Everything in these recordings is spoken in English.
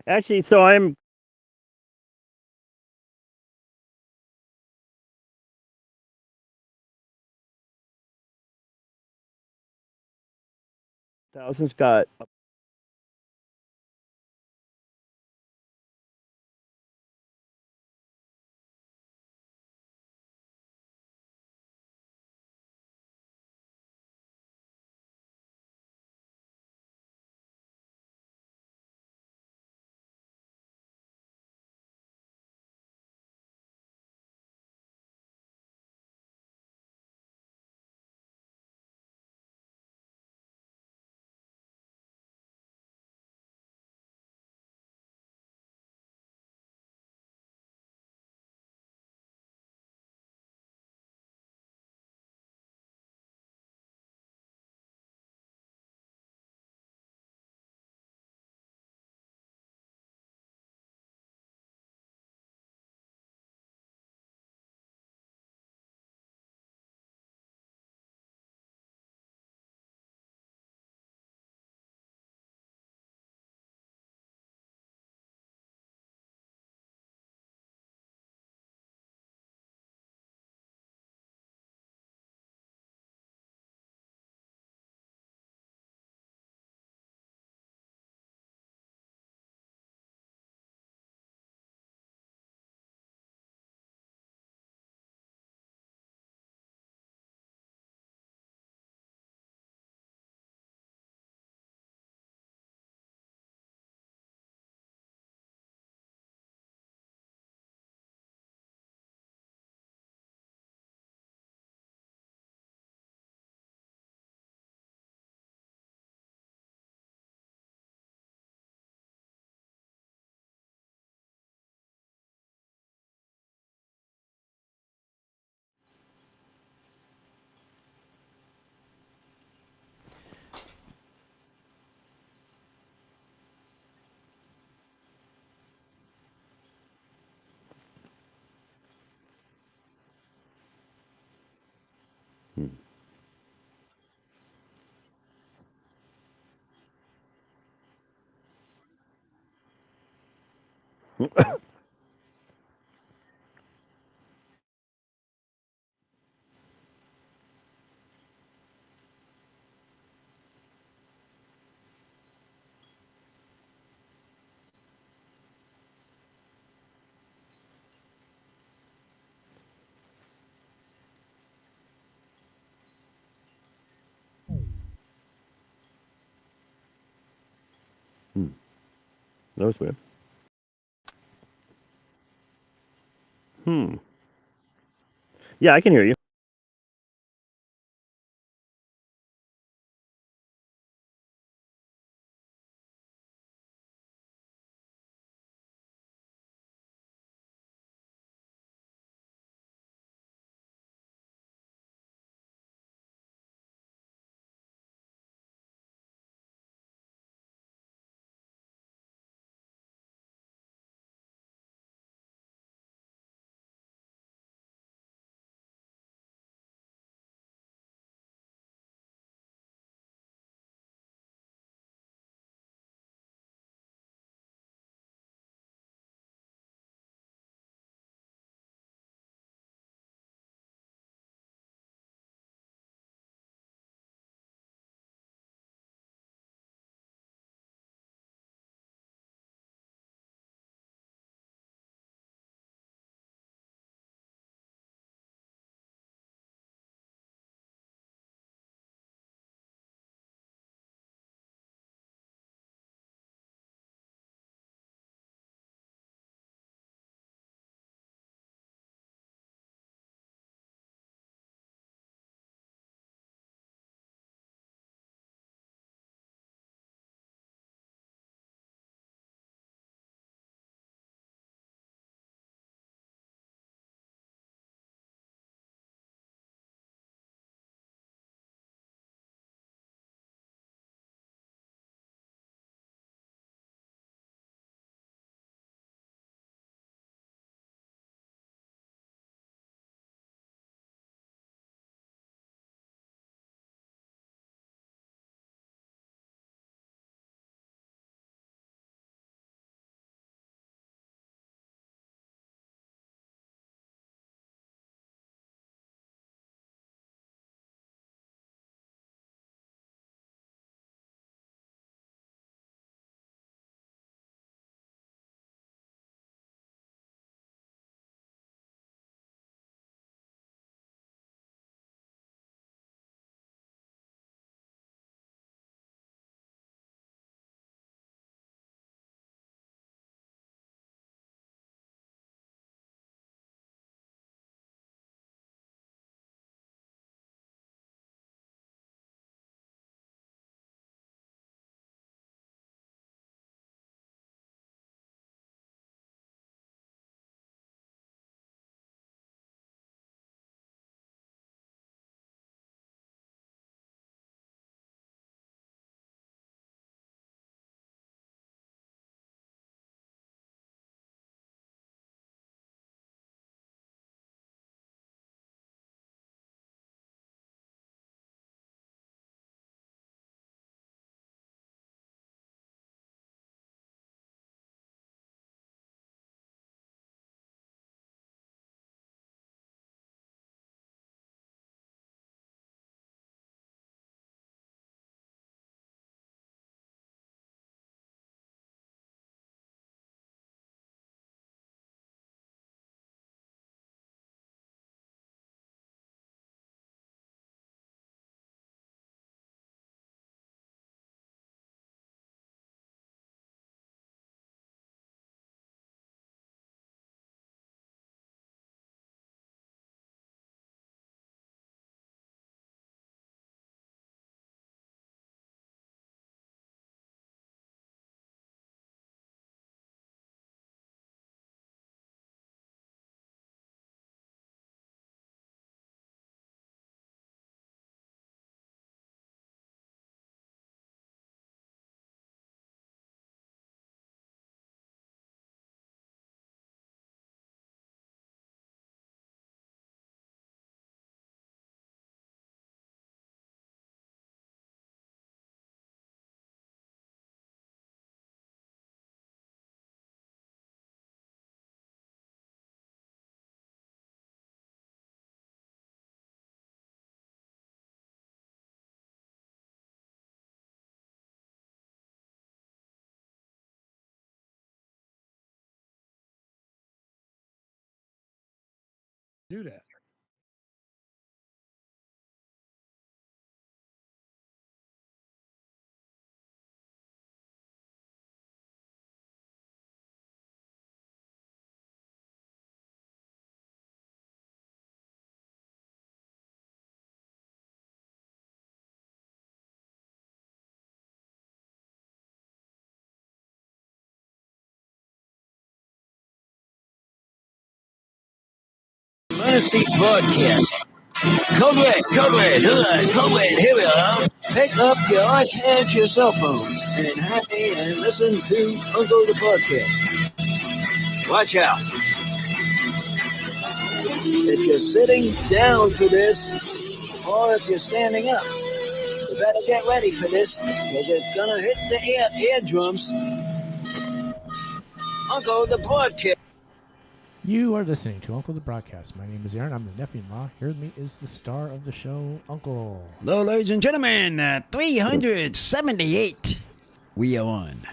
Actually, so I'm thousands got. Hmm. Hmm. That was weird. Hmm. Yeah, I can hear you. Do that. Fantasy Broadcast. Code red, here we are. Pick up your iPad, your cell phone, and happy and listen to Uncle the Podcast. Watch out. If you're sitting down for this, or if you're standing up, you better get ready for this, because it's gonna hit the eardrums. Uncle the Podcast. You are listening to Uncle the Broadcast. My name is Aaron. I'm the nephew-in-law. Here with me is the star of the show, Uncle. Hello, ladies and gentlemen. 378. We are on.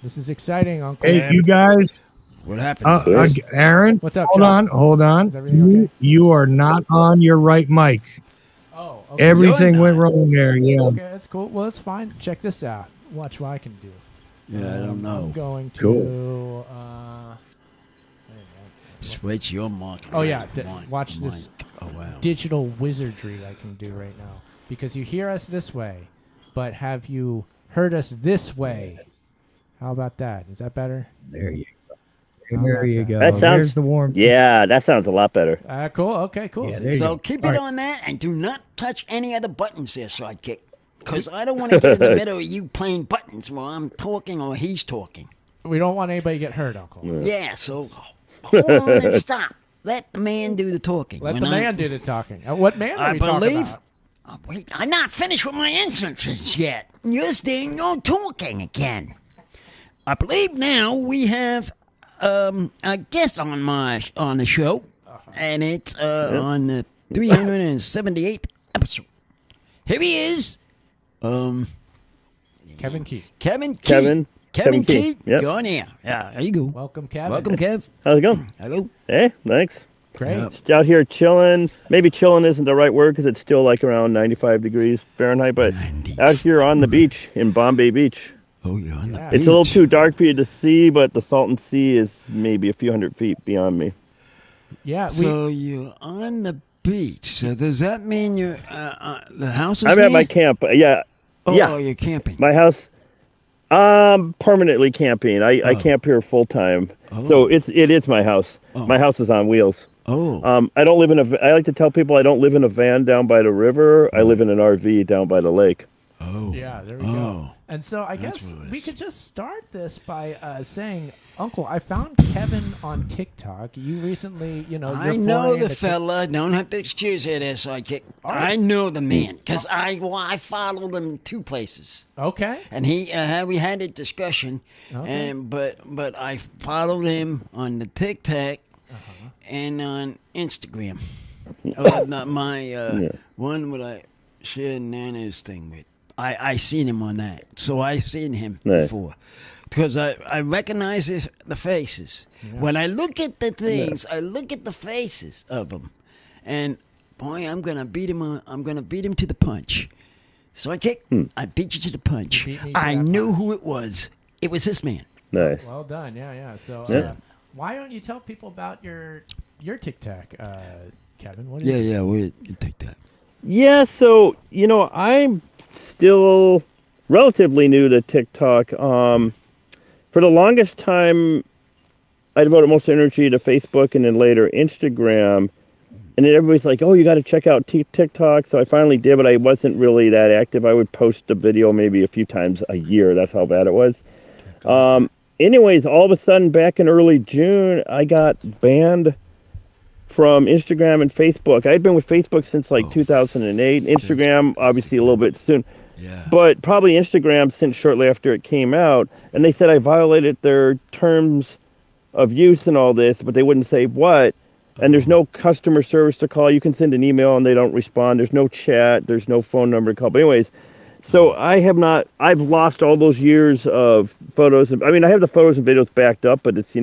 This is exciting, Uncle. Hey, you guys. What happened? Aaron. What's up, Hold Chuck? Hold on. Is everything okay? You are not on your right mic. Oh, okay. Everything went wrong there. Yeah. Okay, that's cool. Well, it's fine. Check this out. Watch what I can do. Yeah, I don't know. I'm going to... Cool. Switch your mic. Oh, yeah. Watch this Oh, wow. digital wizardry I can do right now. Because you hear us this way, but have you heard us this way? How about that? Is that better? There you go. How There about you that? go. That sounds- There's the warm. Yeah, that sounds a lot better. Cool. Okay, cool. Yeah, there you So go. keep All it right. on that and do not touch any other buttons there, sidekick. Because I don't want to get in the middle of you playing buttons while I'm talking or he's talking. We don't want anybody to get hurt, Uncle. Yeah, so hold on and stop. Let the man do the talking. Let When the man do the talking. What man are we talking about? Oh, wait, I'm not finished with my instances yet. You're still talking again. I believe now we have a guest on the show, and it's on the 378th episode. Here he is, Kevin Key. Kevin Key. Kevin Key. Key. Yep. Go on here. Yeah, there you go. Welcome, Kevin. Welcome, Kev. How's it going? Hello. Hey, thanks. Great. Yep. Just out here chilling. Maybe chilling isn't the right word because it's still like around 95 degrees Fahrenheit, but 95. out here on the beach in Bombay Beach. Oh, you're on the Yeah. beach. It's a little too dark for you to see, but the Salton Sea is maybe a few hundred feet beyond me. Yeah, So you're on the beach. So does that mean you're the house is I'm there? at my camp. Yeah. Oh, Yeah. you're camping. My house. Permanently camping. I camp here full time. Oh. So it is my house. Oh. My house is on wheels. Oh. I don't live in I like to tell people I don't live in a van down by the river. I live in an RV down by the lake. Oh. yeah, there we Oh. go. And so I That's guess what it we is. could just start this by saying, Uncle, I found Kevin on TikTok. You recently, you're I know foray the into fella. Don't have to excuse it, sidekick. I know the man because I followed him 2 places, Okay. and he we had a discussion, Okay. and but I followed him on the TikTak and on Instagram. Not my one what I shared Nana's thing with. I seen him on that, so I seen him Nice. before. Because I recognize the faces. When I look at the things, I look at the faces of them, and boy, I'm gonna beat him. I'm gonna beat him to the punch. So I beat you to the punch. You beat me to I that knew punch. who it was. It was this man. Nice. Well done. Yeah. So Yeah. why don't you tell people about your TikTok, Kevin? What is it? Yeah. We take that. Yeah, so, I'm still relatively new to TikTok. For the longest time, I devoted most energy to Facebook and then later Instagram. And then everybody's like, oh, you got to check out TikTok. So I finally did, but I wasn't really that active. I would post a video maybe a few times a year. That's how bad it was. Anyways, all of a sudden, back in early June, I got banned from Instagram and Facebook. I'd been with Facebook since like 2008. Instagram, obviously, a little bit soon. Yeah. But probably Instagram since shortly after it came out. And they said I violated their terms of use and all this, but they wouldn't say what. And there's no customer service to call. You can send an email and they don't respond. There's no chat. There's no phone number to call. But anyways, so I've lost all those years of photos. I mean, I have the photos and videos backed up, but it's,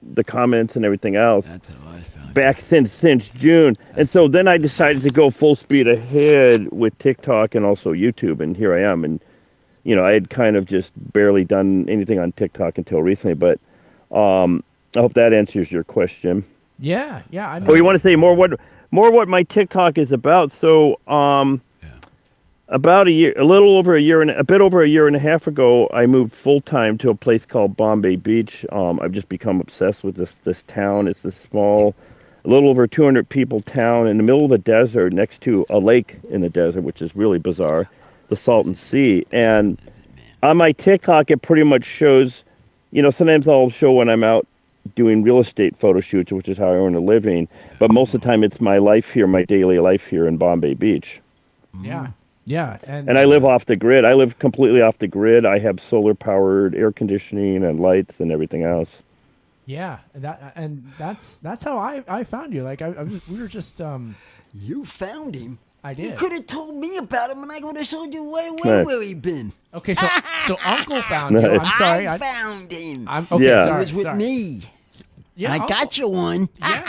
the comments and everything else That's how I found back since June. And so then I decided to go full speed ahead with TikTok and also YouTube, and here I am. And I had kind of just barely done anything on TikTok until recently, but I hope that answers your question. Yeah, I know. Oh, you want to say more what my TikTok is about? So, about a little over a year and a bit over a year and a half ago, I moved full time to a place called Bombay Beach. I've just become obsessed with this town. It's this small, a little over 200 people town in the middle of the desert, next to a lake in the desert, which is really bizarre, the Salton Sea. And on my TikTok, it pretty much shows. Sometimes I'll show when I'm out doing real estate photo shoots, which is how I earn a living. But most of the time, it's my life here, my daily life here in Bombay Beach. Yeah, and I live off the grid. I live completely off the grid. I have solar-powered air conditioning and lights and everything else. Yeah, that's how I found you. Like we were just You found him. I did. You could have told me about him, and I would have showed you way Nice. where he been. Okay, so Uncle found you. Nice. I'm sorry. I found him. I'm okay. Yeah. Sorry, He was with sorry. me. Yeah, I Uncle- got you one. Yeah.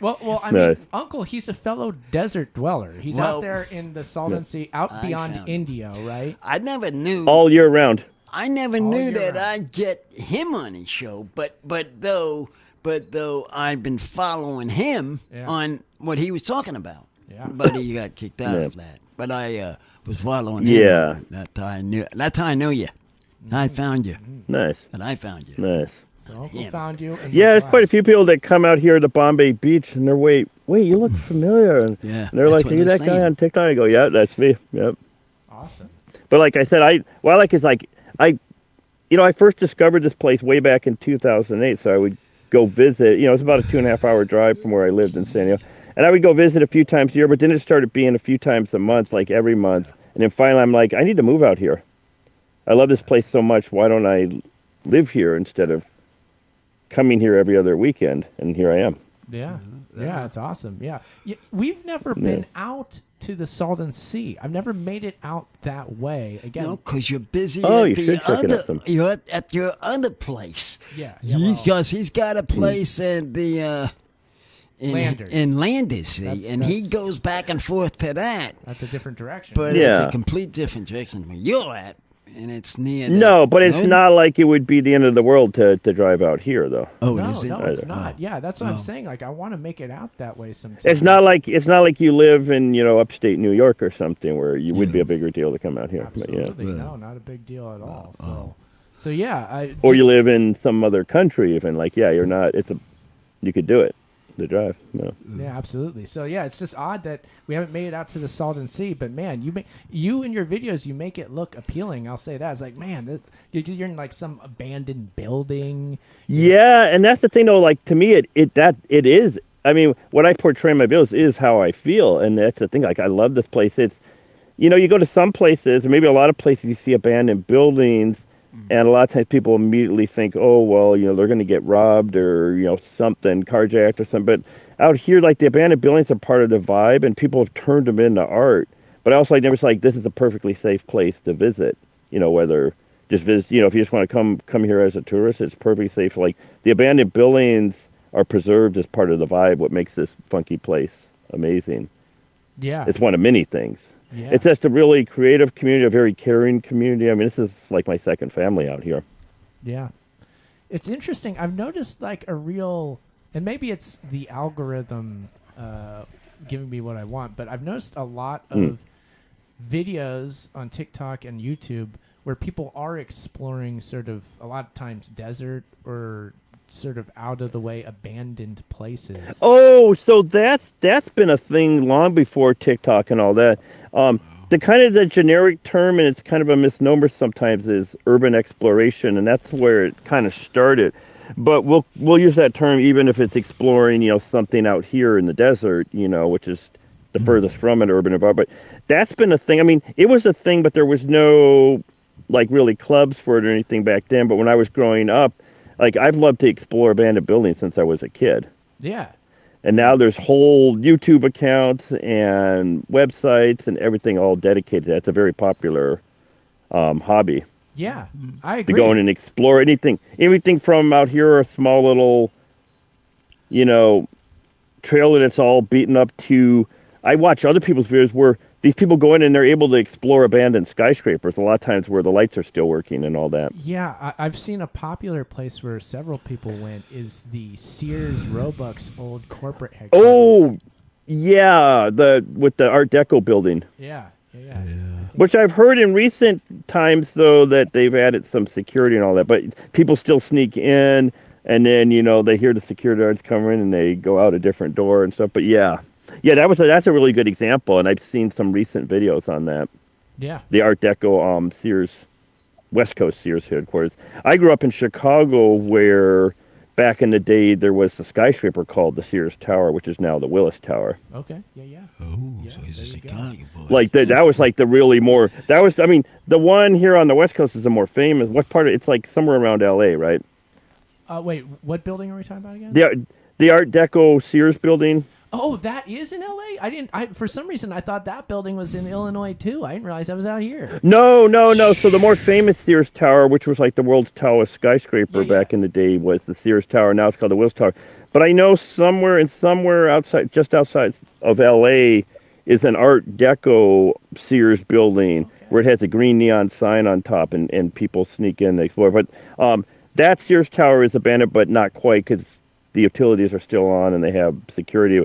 Well, I Nice. mean, Uncle, he's a fellow desert dweller. He's Well, out there in the Salton Sea, out I beyond found him. India, right? I never knew. All year round. I never All knew year that round. I'd get him on his show. But though I've been following him Yeah. on what he was talking about. Yeah. But he got kicked out Yeah. of that. But I was following him. Yeah. That's how I knew you. I found you. Nice. But I found you. Nice. So Uncle Yeah. found you. And Yeah, we're there's quite a glad. few people that come out here to Bombay Beach, and they're wait, you look familiar. And Yeah, they're that's like, what are you they're that guy saying. on TikTok? I go, yeah, that's me. Yep. Awesome. But like I said, what I like is like I first discovered this place way back in 2008. So I would go visit. It's about a 2.5 hour drive from where I lived in San Diego, and I would go visit a few times a year. But then it started being a few times a month, like every month. And then finally, I'm like, I need to move out here. I love this place so much. Why don't I live here instead of coming here every other weekend? And here I am. Yeah. Yeah, it's awesome. Yeah. We've never been out to the Salton Sea. I've never made it out that way. Again, No, because you're busy Oh, at you the should check it other. out some. You're at your other place. Yeah, He's got a place at the Landers. in Landers, see, That's- and he that's- goes back and forth to that. that's a different direction. But it's Yeah. a complete different direction where you're at, and it's near. No, but it's not like it would be the end of the world to drive out here, though. Oh, no, is it? no, it's Oh. not. Yeah, that's what I'm saying. Like, I want to make it out that way sometime. It's not like you live in upstate New York or something where you would be a bigger deal to come out here. But, yeah. Absolutely, no, not a big deal at all. So yeah, Or you live in some other country, even you're not. You could do it, the drive. No. yeah, absolutely. So yeah, it's just odd that we haven't made it out to the Salton Sea. But man, you in your videos, you make it look appealing. I'll say that. It's like, man, you're in like some abandoned building. Yeah, and that's the thing though. Like to me, it is. I mean, what I portray in my videos is how I feel, and that's the thing. Like I love this place. It's, you go to some places, or maybe a lot of places, you see abandoned buildings. And a lot of times people immediately think, oh, well, they're going to get robbed or, something, carjacked or something. But out here, like the abandoned buildings are part of the vibe and people have turned them into art. But I also never say like this is a perfectly safe place to visit, whether just visit, if you just want to come here as a tourist, it's perfectly safe. Like the abandoned buildings are preserved as part of the vibe, what makes this funky place amazing. Yeah, It's one of many things. yeah. It's just a really creative community, a very caring community. I mean, this is like my second family out here. Yeah. It's interesting. I've noticed like a real, and maybe it's the algorithm giving me what I want, but I've noticed a lot of videos on TikTok and YouTube where people are exploring sort of a lot of times desert or sort of out of the way abandoned places. Oh, so that's been a thing long before TikTok and all that. The kind of the generic term, and it's kind of a misnomer sometimes, is urban exploration, and that's where it kind of started. But we'll use that term even if it's exploring, something out here in the desert, which is the furthest from an urban environment. But that's been a thing. I mean, it was a thing, but there was no like really clubs for it or anything back then. But when I was growing up, like I've loved to explore abandoned buildings since I was a kid. Yeah. And now there's whole YouTube accounts and websites and everything all dedicated to that. It's a very popular hobby Yeah. I to agree. go in and explore anything from out here, a small little you know, trailer that's all beaten up to. I watch other people's videos where these people go in and they're able to explore abandoned skyscrapers. A lot of times where the lights are still working and all that. Yeah, I've seen a popular place where several people went is the Sears Roebuck's old corporate headquarters. Oh, yeah, with the Art Deco building. Yeah. Which I've heard in recent times, though, that they've added some security and all that. But people still sneak in, and then, you know, they hear the security guards come in and they go out a different door and stuff. But yeah, that's a really good example, and I've seen some recent videos on that. Yeah. The Art Deco Sears, West Coast Sears headquarters. I grew up in Chicago, where back in the day there was a skyscraper called the Sears Tower, which is now the Willis Tower. Okay. Yeah. Oh, Yeah, so he's a there you go. Chicago boy. Like that was like the really more. That was, I mean, the one here on the West Coast is the more famous. What part of it's like somewhere around L.A., right? Wait, what building are we talking about again? The Art Deco Sears building. Oh, that is in L.A.? For some reason, I thought that building was in Illinois, too. I didn't realize that was out here. No. So the more famous Sears Tower, which was like the world's tallest skyscraper back in the day, was the Sears Tower. Now it's called the Willis Tower. But I know somewhere outside, just outside of L.A., is an Art Deco Sears building where it has a green neon sign on top, and people sneak in and explore. But that Sears Tower is abandoned, but not quite, because the utilities are still on and they have security.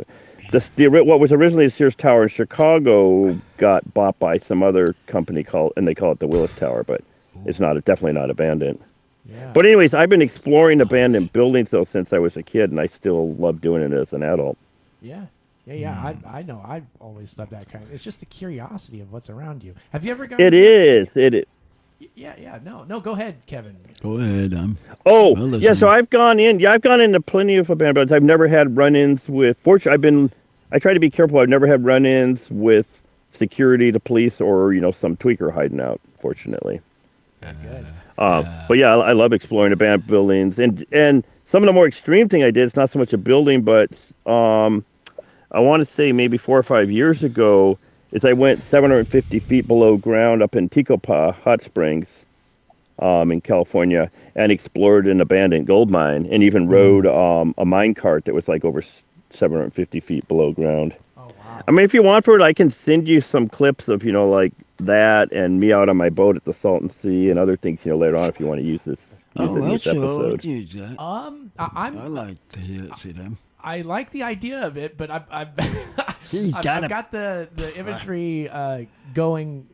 What was originally a Sears Tower in Chicago got bought by some other company and they call it the Willis Tower, but it's definitely not abandoned. Yeah. But anyways, I've been exploring abandoned buildings though since I was a kid, and I still love doing it as an adult. Yeah. I know. I've always loved that kind. It's just the curiosity of what's around you. Have you ever gone? It is. Yeah. No. Go ahead, Kevin. Go ahead. Oh, Well, yeah. So I've gone into plenty of abandoned buildings. I've never had run-ins with. Fortunately, I try to be careful. I've never had run-ins with security, the police, or some tweaker hiding out. Fortunately. Good. But yeah, I love exploring abandoned buildings, and some of the more extreme thing I did. It's not so much a building, but I want to say maybe 4 or 5 years ago. Is I went 750 feet below ground up in Tecopah Hot Springs in California and explored an abandoned gold mine, and even rode a mine cart that was like over 750 feet below ground. Oh wow. I mean, if you want for it, I can send you some clips of, like that and me out on my boat at the Salton Sea and other things, later on if you want to use this. That's episode. use that. I I'm. like to see them. I like the idea of it, but I've got the imagery going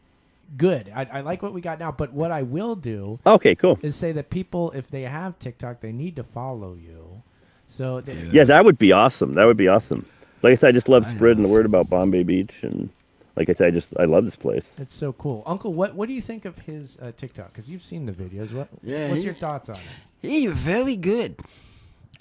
good. I like what we got now, but what I will do Okay, cool. is say that people, if they have TikTok, they need to follow you. So Yeah, that would be awesome. Like I said, I just love spreading the word about Bombay Beach, and like I said, I love this place. it's so cool. Uncle, what do you think of his TikTok? Because you've seen the videos. What's your thoughts on it? He's very good.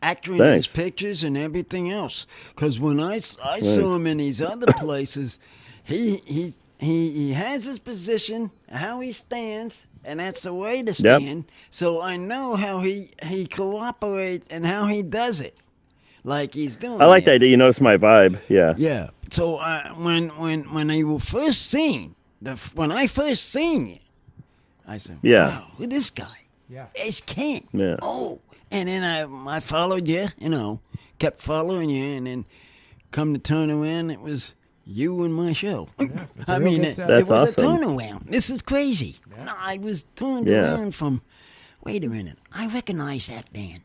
Accurate in his pictures and everything else. Because when I saw him in these other places, he has his position, how he stands, and that's the way to stand. Yep. So I know how he cooperates and how he does it, like he's doing. I like it. that idea. You notice my vibe. Yeah. Yeah. So when I was first seen when I first seen you, I said, Yeah. "Wow, look at this guy. Yeah. It's Ken." Yeah. Oh. And then I followed you, kept following you, and then come to turn around, it was you and my show. it's a I real mean, good it setup. was That's a awesome. turnaround. This is crazy. No, I was turned Yeah. around from, wait a minute, I recognize that man.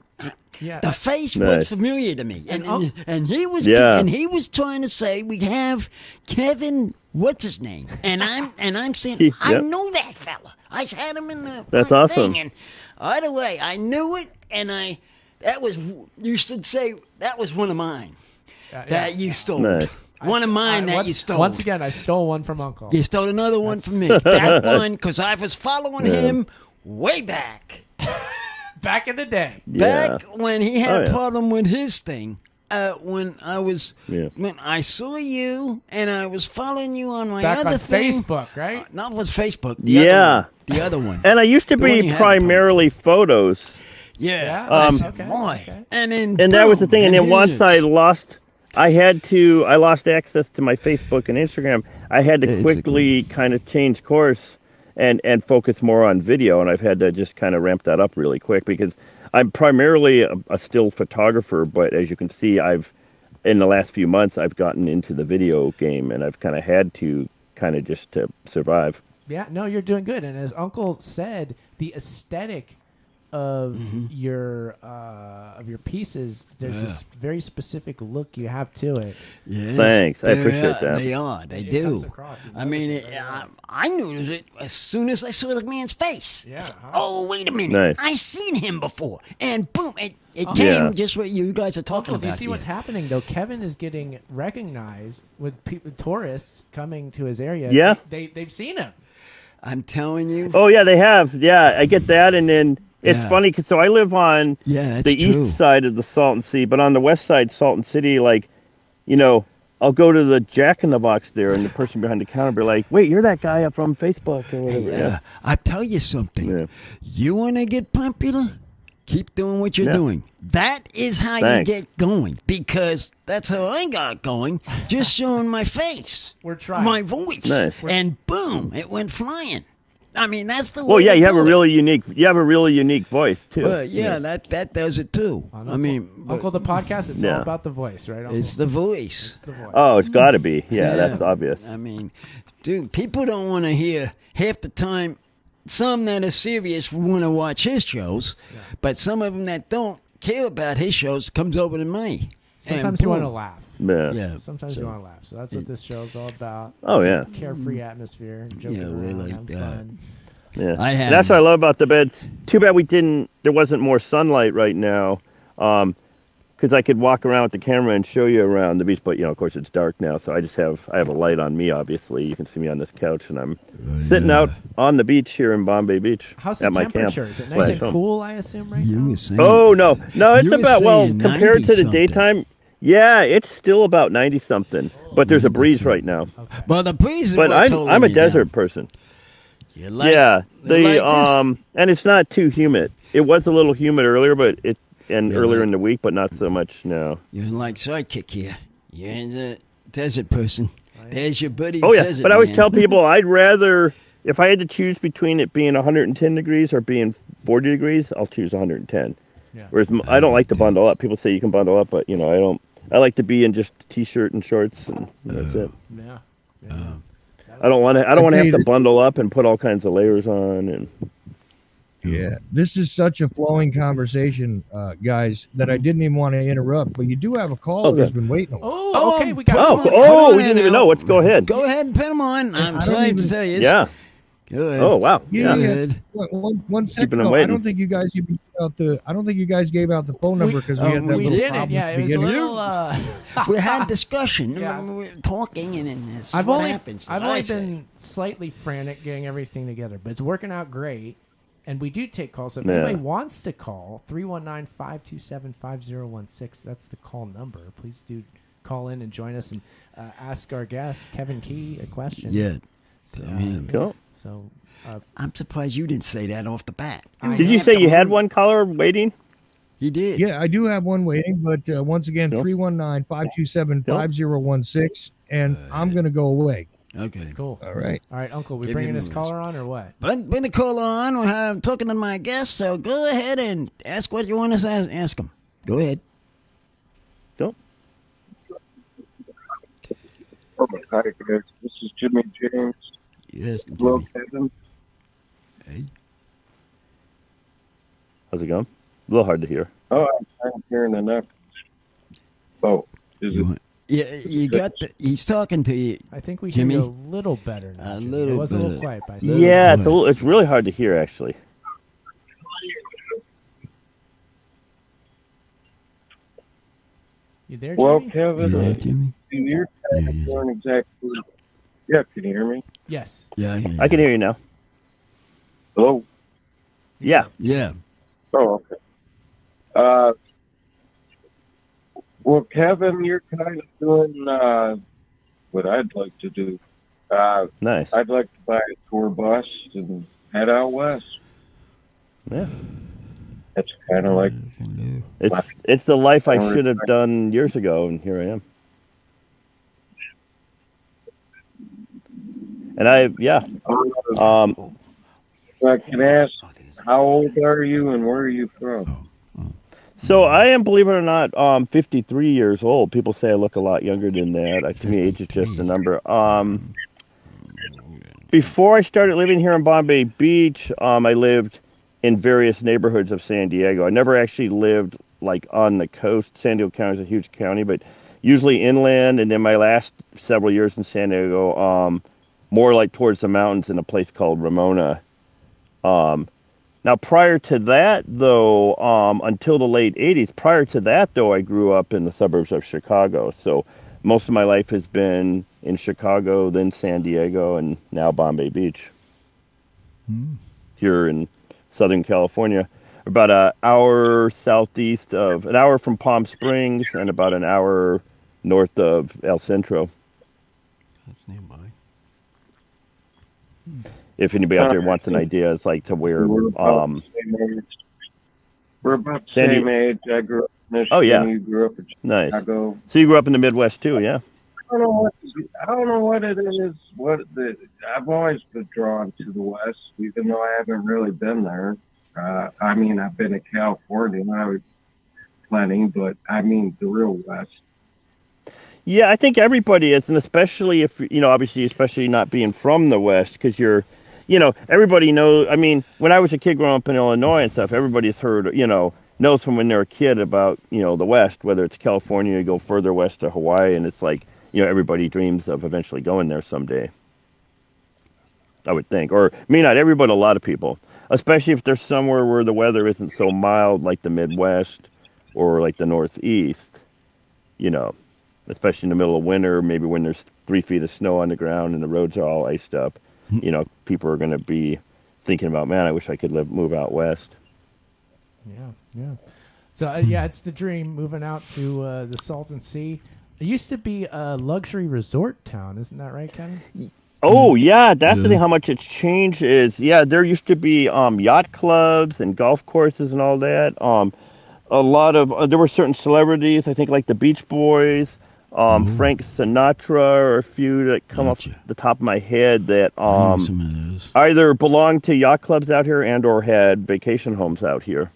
Yeah. The face Nice. was familiar to me, And and he was Yeah. and he was trying to say we have Kevin, what's his name, and I'm saying I Yep. know that fella. I had him in the That's front awesome. thing, and either way, I knew it, and you should say that was one of mine that you stole. Nice. One of mine that you stole. Once again, I stole one from Uncle. You stole another one from me. That one, because I was following him way back. Back in the day. Back when he had Oh, a yeah. problem with his thing. When Yeah. I saw you and I was following you on my Back other on thing. Facebook, right? Not was Facebook. Yeah. The other one. And I used to The one be you had primarily photos. Yeah. Yeah, I said, okay, boy. okay. And then And that was the boom, thing. And then here once it I is. lost access to my Facebook and Instagram, I had to It's quickly kind of change course and focus more on video. And I've had to just kind of ramp that up really quick because I'm primarily a still photographer, but as you can see, in the last few months, I've gotten into the video game, and I've kind of had to kind of just to survive. Yeah, no, you're doing good. And as Uncle said, the aesthetic of your pieces, there's this very specific look you have to it. Yes, Thanks. I appreciate that. They are. They It do. comes across. You I mean, notice it right away. I noticed it as soon as I saw the man's face. Yeah, It's, huh? oh, wait a minute. Nice. I seen him before. And boom, it Oh. came Yeah. just what you guys are talking Uncle, do you about see what's here. happening though? Kevin is getting recognized with tourists coming to his area. Yeah. They've seen him. I'm telling you. Oh yeah, they have. Yeah, I get that, and then it's Yeah. funny because so I live on Yeah, that's the true. east side of the Salton Sea, but on the west side, Salton City, like, you know, I'll go to the Jack in the Box there, and the person behind the counter be like, "Wait, you're that guy up from Facebook or whatever." Yeah. I tell you something. Yeah. You want to get popular? Keep doing what you're Yeah. doing. That is how Thanks. you get going, because that's how I got going. Just showing my face, We're trying. my voice, Nice. and boom, it went flying. I mean, that's the way. Well, yeah, to you have do a it. really unique voice too. Well, yeah, that does it too. I mean, but Uncle, the podcast, it's Yeah. all about the voice, right? Uncle? it's the voice. It's the voice. Oh, it's got to be. Yeah, that's obvious. I mean, dude, people don't want to hear half the time. Some that are serious want to watch his shows, but some of them that don't care about his shows comes over to me. Sometimes And you want to boom. laugh. Yeah. Yeah. Sometimes you want to laugh. So that's what this show is all about. Oh yeah. Carefree atmosphere, joking Yeah, we around, like having that. fun. Yeah. I have- And that's what I love about the beds. Too bad there wasn't more sunlight right now. Because I could walk around with the camera and show you around the beach, but of course it's dark now, so I have a light on me. Obviously, you can see me on this couch, and I'm sitting out on the beach here in Bombay Beach How's the at my camp. temperature? Is it nice slash and home. cool, I assume, right You now? were saying, Oh no, it's You were about saying compared to the 90-something. daytime. Yeah, it's still about 90 something, but there's a breeze right now. Okay. well, the breeze is But what's I'm holding a you desert down. person. You like, Yeah, you like this? and it's not too humid. It was a little humid earlier, but earlier like- in the week, but not so much now. You're like sidekick here. You're a desert person. There's your buddy. Oh yeah, desert but I always man. tell people I'd rather, if I had to choose between it being 110 degrees or being 40 degrees, I'll choose 110. Yeah. Whereas I don't like to bundle up. People say you can bundle up, but I don't. I like to be in just a t-shirt and shorts, and that's it. Yeah. I don't want to. I don't want to tell have you to that- bundle up and put all kinds of layers on. And Yeah, this is such a flowing conversation, guys, that I didn't even want to interrupt. But you do have a caller Okay. who's been waiting. A while. Oh, okay. We got oh, one. oh, on we in didn't even now. know. Let's go ahead. Go ahead and put them on. I'm don't sorry even- to tell you. Yeah. Good. Oh wow. Yeah, Yeah. yeah. Good. One second. Keeping them though, I waiting. don't think you guys even gave out the. I don't think you guys gave out the phone number because we had that We little didn't. problem Yeah, at it the was a beginning. little. We had discussion. Yeah. We were talking, and then this is I've what only happens. I've that I only say. been slightly frantic getting everything together, but it's working out great. And we do take calls. So if Yeah. anybody wants to call, 319-527-5016, that's the call number. Please do call in and join us and ask our guest, Kevin Key, a question. Yeah. So, Cool. so I'm surprised you didn't say that off the bat. Did you say you had one caller waiting? You did. Yeah, I do have one waiting, but once again, Cool. 319-527-5016, and I'm going to go away. Okay. cool. All right. All right, Uncle, we Give bringing him this a caller on or what? But bring the caller on. I'm talking to my guest, so go ahead and ask what you want to ask him. Go ahead. Cool. Hi, guys. This is Jimmy James. Yes. Hello, Jimmy. Kevin. Hey. How's it going? A little hard to hear. Oh, I'm hearing enough. Oh, is You it? want- Yeah, you got. He's talking to you. I think we Jimmy? hear you a little better now. A Jimmy. little it was a little bit. quiet, but I think. Little Yeah, quiet. it's really hard to hear actually. You there, Well, Jimmy? Kevin, Yeah, Jimmy. you're kind of doing exactly. Yeah, can you hear me? Yes. Yeah. I hear you. I can hear you now. Hello. Yeah. Yeah. Oh, okay. Well, Kevin, you're kind of doing what I'd like to do. Nice. I'd like to buy a tour bus and head out west. Yeah. That's kind of like It's the life I should have done years ago, and here I am. And I I can ask, how old are you and where are you from? So I am, believe it or not, 53 years old. People say I look a lot younger than that. To me, age is just a number. Before I started living here in Bombay Beach, I lived in various neighborhoods of San Diego. I never actually lived like on the coast. San Diego County is a huge county, but usually inland. And then my last several years in San Diego, more like towards the mountains in a place called Ramona. Um, Now, prior to that, though, until the late 80s, prior to that, though, I grew up in the suburbs of Chicago. So most of my life has been in Chicago, then San Diego, and now Bombay Beach here in Southern California. About an hour southeast of, an hour from Palm Springs and about an hour north of El Centro. That's nearby. If anybody out there wants an idea, it's like to where We're about the Sandy- same age. I grew up in Michigan. Oh, yeah. You grew up in nice. Chicago. So you grew up in the Midwest too, yeah? I don't know what it is. I've always been drawn to the West, even though I haven't really been there. I mean, I've been to California, plenty, but I mean the real West. Yeah, I think everybody is, and especially if, obviously, especially not being from the West, because everybody knows. I mean, when I was a kid growing up in Illinois and stuff, everybody's heard, knows from when they're a kid about, the West, whether it's California, you go further west to Hawaii, and it's like, everybody dreams of eventually going there someday, I would think. Or, not everybody, but a lot of people, especially if there's somewhere where the weather isn't so mild like the Midwest or like the Northeast, especially in the middle of winter, maybe when there's 3 feet of snow on the ground and the roads are all iced up, people are going to be thinking about, man, I wish I could move out west. Yeah. So, it's the dream, moving out to the Salton Sea. It used to be a luxury resort town. Isn't that right, Kevin? Oh, yeah, that's the thing, how much it's changed is, there used to be yacht clubs and golf courses and all that. A lot of, there were certain celebrities, I think like the Beach Boys, Frank Sinatra, or a few that come off the top of my head that some of those. either belonged to yacht clubs out here and or had vacation homes out here.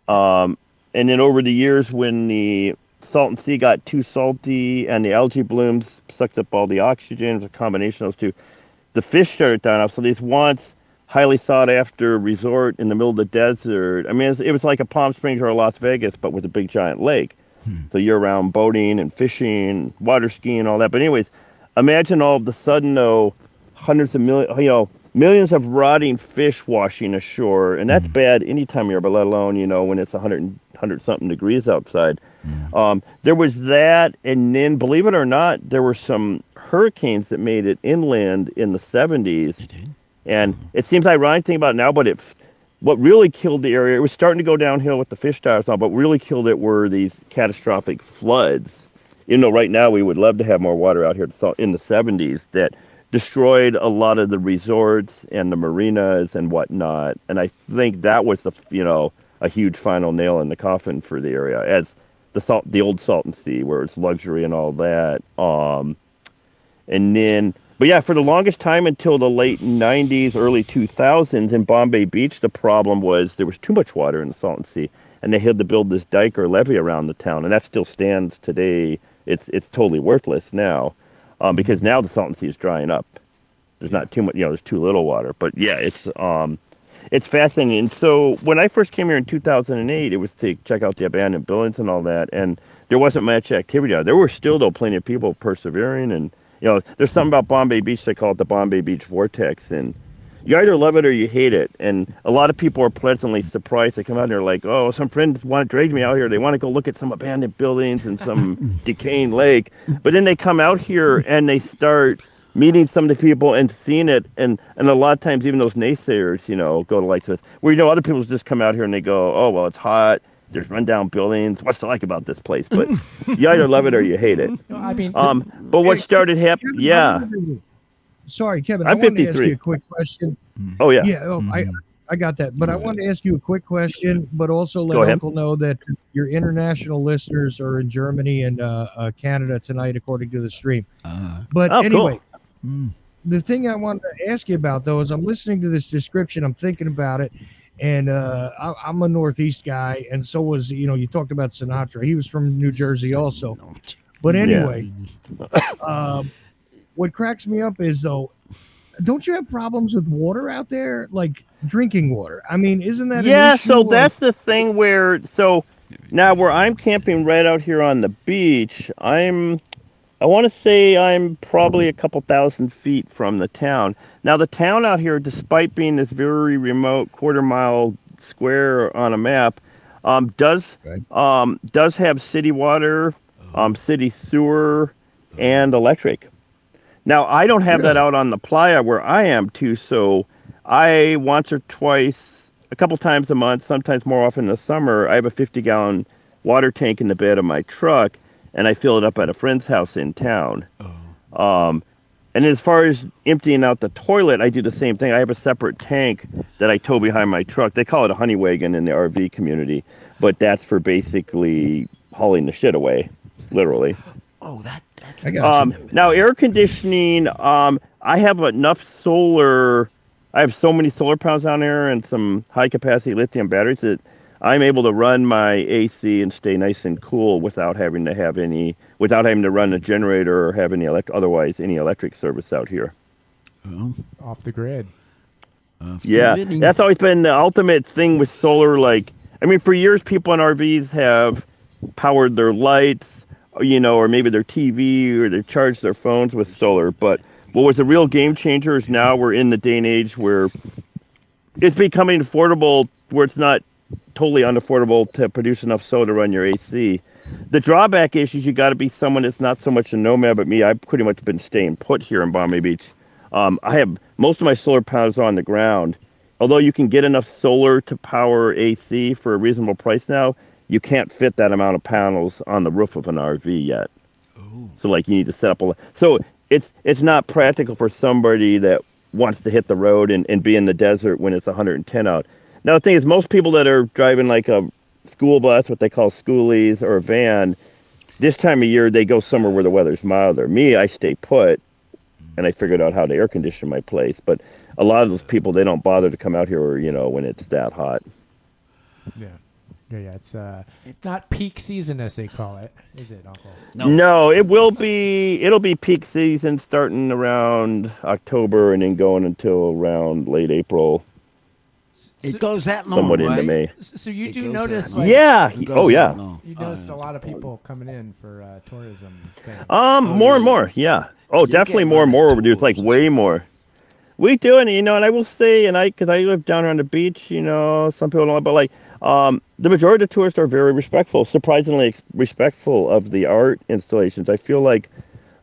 Yeah. And then over the years when the Salton Sea got too salty and the algae blooms sucked up all the oxygen, it was a combination of those two, the fish started dying off. So these once highly sought after resort in the middle of the desert. I mean, it was like a Palm Springs or a Las Vegas, but with a big giant lake. So year-round boating and fishing, water skiing, all that. But anyways, imagine all of a sudden, though, hundreds of millions of rotting fish washing ashore, and that's bad any time of year, but let alone when it's 100 something degrees outside. There was that, and then believe it or not, there were some hurricanes that made it inland in the 70s. They did? And it seems ironic to think about it now, but what really killed the area, it was starting to go downhill with the fish dives now, but what really killed it were these catastrophic floods. Right now we would love to have more water out here in the 70s that destroyed a lot of the resorts and the marinas and whatnot. And I think that was a huge final nail in the coffin for the area, as the old Salton Sea, where it's luxury and all that. And then, but yeah, for the longest time until the late 90s, early 2000s in Bombay Beach, the problem was there was too much water in the Salton Sea, and they had to build this dike or levee around the town, and that still stands today. It's totally worthless now, because now the Salton Sea is drying up. There's not too much, there's too little water. But yeah, it's fascinating. And so when I first came here in 2008, it was to check out the abandoned buildings and all that, and there wasn't much activity out. There were still, though, plenty of people persevering, and there's something about Bombay Beach, they call it the Bombay Beach Vortex, and you either love it or you hate it. And a lot of people are pleasantly surprised. They come out and they're like, oh, some friends want to drag me out here. They want to go look at some abandoned buildings and some decaying lake. But then they come out here and they start meeting some of the people and seeing it. And a lot of times even those naysayers, go to like this, where, other people just come out here and they go, oh, well, it's hot. There's rundown buildings. What's to like about this place? But you either love it or you hate it. I mean, but what started happening? Yeah. Sorry, Kevin. I'm I wanted to 53. ask you a quick question. Oh yeah. Yeah. Oh, I got that. But I wanted to ask you a quick question, but also Go let ahead. Uncle know that your international listeners are in Germany and Canada tonight, according to the stream. But Oh, anyway, cool. the thing I wanted to ask you about, though, is I'm listening to this description, I'm thinking about it, And I'm a Northeast guy, and so was, you talked about Sinatra. He was from New Jersey also. But anyway, what cracks me up is, though, don't you have problems with water out there, like drinking water? I mean, isn't that an Yeah, issue? so that's the thing where now where I'm camping right out here on the beach, I want to say I'm probably a couple thousand feet from the town. Now the town out here, despite being this very remote quarter-mile square on a map, does have city water, city sewer, and electric. Now, I don't have that Really? out on the playa where I am too, so I once or twice, a couple times a month, sometimes more often in the summer, I have a 50-gallon water tank in the bed of my truck, and I fill it up at a friend's house in town. And as far as emptying out the toilet, I do the same thing. I have a separate tank that I tow behind my truck. They call it a honey wagon in the RV community, but that's for basically hauling the shit away, literally. Oh, that. I got you. Now, air conditioning, I have enough solar. I have so many solar panels down there and some high capacity lithium batteries that I'm able to run my AC and stay nice and cool without having to run a generator or have any otherwise any electric service out here. Off the grid. Yeah, that's always been the ultimate thing with solar. Like, I mean, for years, people in RVs have powered their lights, or maybe their TV, or they charge their phones with solar. But what was a real game changer is now we're in the day and age where it's becoming affordable, where it's not totally unaffordable to produce enough solar to run your AC. The drawback is you got to be someone that's not so much a nomad, but me. I've pretty much been staying put here in Bombay Beach. I have most of my solar panels on the ground. Although you can get enough solar to power AC for a reasonable price now, you can't fit that amount of panels on the roof of an RV yet. So like you need to set up so it's not practical for somebody that wants to hit the road and be in the desert when it's 110 out. Now the thing is, most people that are driving like a school bus, what they call schoolies, or a van, this time of year they go somewhere where the weather's milder. Me, I stay put, and I figured out how to air condition my place. But a lot of those people, they don't bother to come out here, when it's that hot. Yeah. Yeah, it's not peak season as they call it, is it, Uncle? No, it'll be peak season starting around October and then going until around late April. It goes that long, Somewhat right? into May. So you It do goes notice, that like, Yeah. It goes Oh, that yeah. long. you noticed a lot of people coming in for tourism things. More and more, yeah. Oh, You definitely get more and a lot more of overdue. It's like tours. way more. We do, and and I will say, because I live down on the beach, some people don't, but like, the majority of the tourists are very respectful, surprisingly respectful of the art installations. I feel like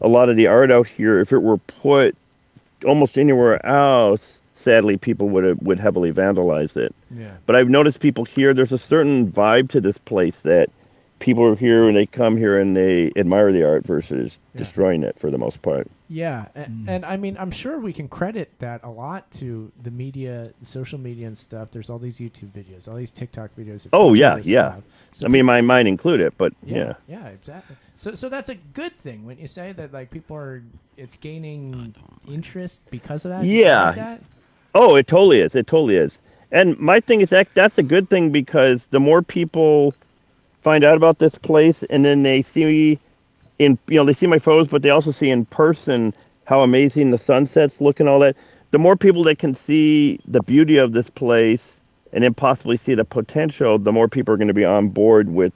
a lot of the art out here, if it were put almost anywhere else, sadly, people would heavily vandalize it. Yeah. But I've noticed people here, there's a certain vibe to this place that people are here and they come here and they admire the art versus destroying it for the most part. Yeah, and I mean, I'm sure we can credit that a lot to the media, social media and stuff. There's all these YouTube videos, all these TikTok videos. Oh, yeah, tourist yeah. stuff. So I mean, mine include it, but yeah. Yeah, exactly. So that's a good thing when you say that, like, it's gaining interest because of that. Yeah. Like that? Oh, it totally is. It totally is. And my thing is that's a good thing, because the more people find out about this place and then they see they see my photos, but they also see in person how amazing the sunsets look and all that. The more people that can see the beauty of this place and then possibly see the potential, the more people are going to be on board with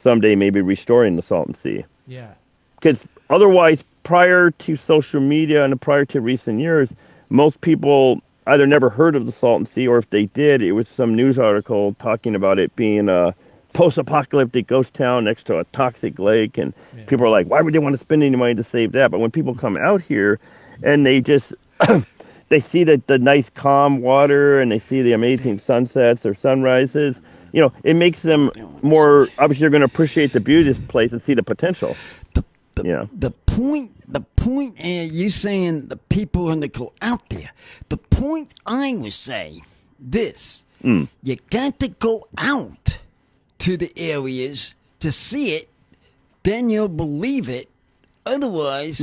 someday maybe restoring the Salton Sea. Yeah. Because otherwise, prior to social media and prior to recent years, most people either never heard of the Salton Sea, or if they did, it was some news article talking about it being a post-apocalyptic ghost town next to a toxic lake, and people are like, why would they want to spend any money to save that? But when people come out here and they just they see the nice calm water and they see the amazing sunsets or sunrises, it makes them more, obviously they're going to appreciate the beauty of this place and see the potential. The point, and you saying the people when they go out there. The point I would say this: you got to go out to the areas to see it, then you'll believe it. Otherwise,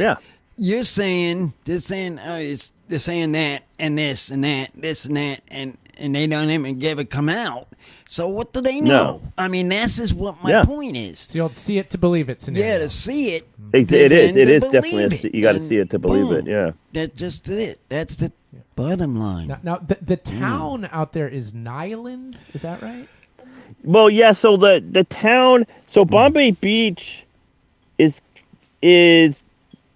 they're saying, oh, they're saying that and this and that, this and that, and and they don't even ever come out. So what do they know? No. I mean, that's is what my point is. It's the old see it to believe it scenario. Yeah, to see it. It is. It is definitely. You got to see it to believe it. Boom. Yeah. That's just it. That's the bottom line. Now the town out there is Nyland. Is that right? Well, yeah. So the town. So Bombay Beach is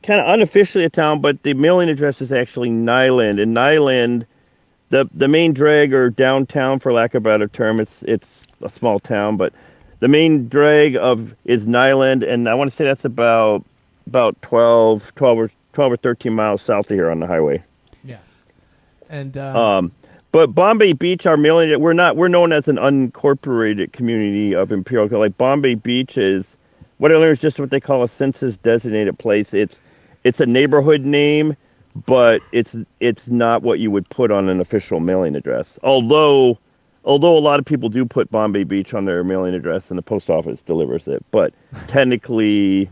kind of unofficially a town, but the mailing address is actually Nyland. And Nyland, the main drag or downtown, for lack of a better term, it's a small town, but the main drag is Nyland, and I want to say that's about 12 or 13 miles south of here on the highway. Yeah. And but Bombay Beach, our mailing, we're known as an unincorporated community of Imperial. Like Bombay Beach is what I learned is just what they call a census designated place. It's a neighborhood name, but it's not what you would put on an official mailing address. Although a lot of people do put Bombay Beach on their mailing address and the post office delivers it, but technically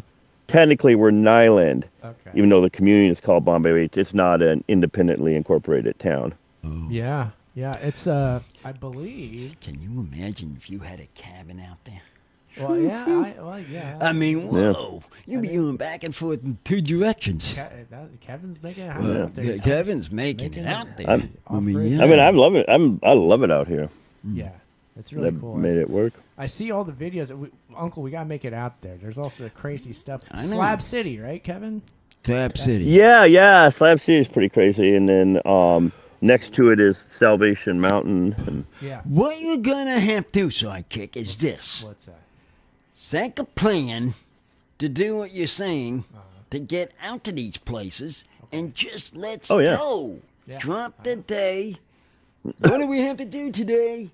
we're Nyland. okay. Even though the community is called Bombay Beach, it's not an independently incorporated town. Yeah. It's I believe. Can you imagine if you had a cabin out there? Well, yeah. I mean, whoa! You'd be going back and forth in two directions. Kevin's making it happen out there. Yeah, Kevin's making it out there. I mean, I love it. I love it out here. Yeah, it's really That cool. made it work. I see all the videos. Uncle, we gotta make it out there. There's also crazy stuff. I know. Slab City, right, Kevin? Slab City. Yeah. Slab City is pretty crazy, and then next to it is Salvation Mountain. And Yeah. What you're gonna have to, Sidekick, is this. What's that? Set a plan to do what you're saying to get out to these places and just let's go. Yeah. Drop the day. What do we have to do today?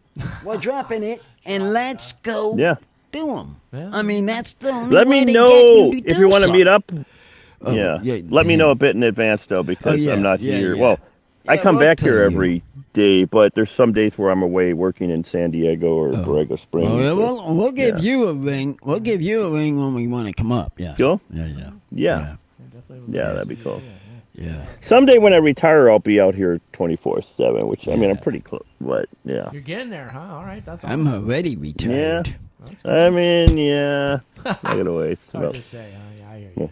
We're dropping it and let's go do them. Yeah. I mean, that's the only let way me to know get you to if do you want to meet something. up. Yeah, Let me damn. know a bit in advance though, because I'm not here. Yeah. Well, I Yeah, come we'll back here tell you. every day, but there's some days where I'm away working in San Diego or Borrego Springs. Oh, yeah, or- we'll give you a ring. We'll give you a ring when we want to come up. Yeah. Cool? Yeah. Yeah, Definitely. that'd be cool. Yeah. Someday when I retire, I'll be out here 24/7, which I mean, I'm pretty close. But yeah, You're getting there, huh? All right, that's I'm awesome. already retired. That's cool. I mean, I gotta wait. It's hard to say. Huh? Yeah, I hear you.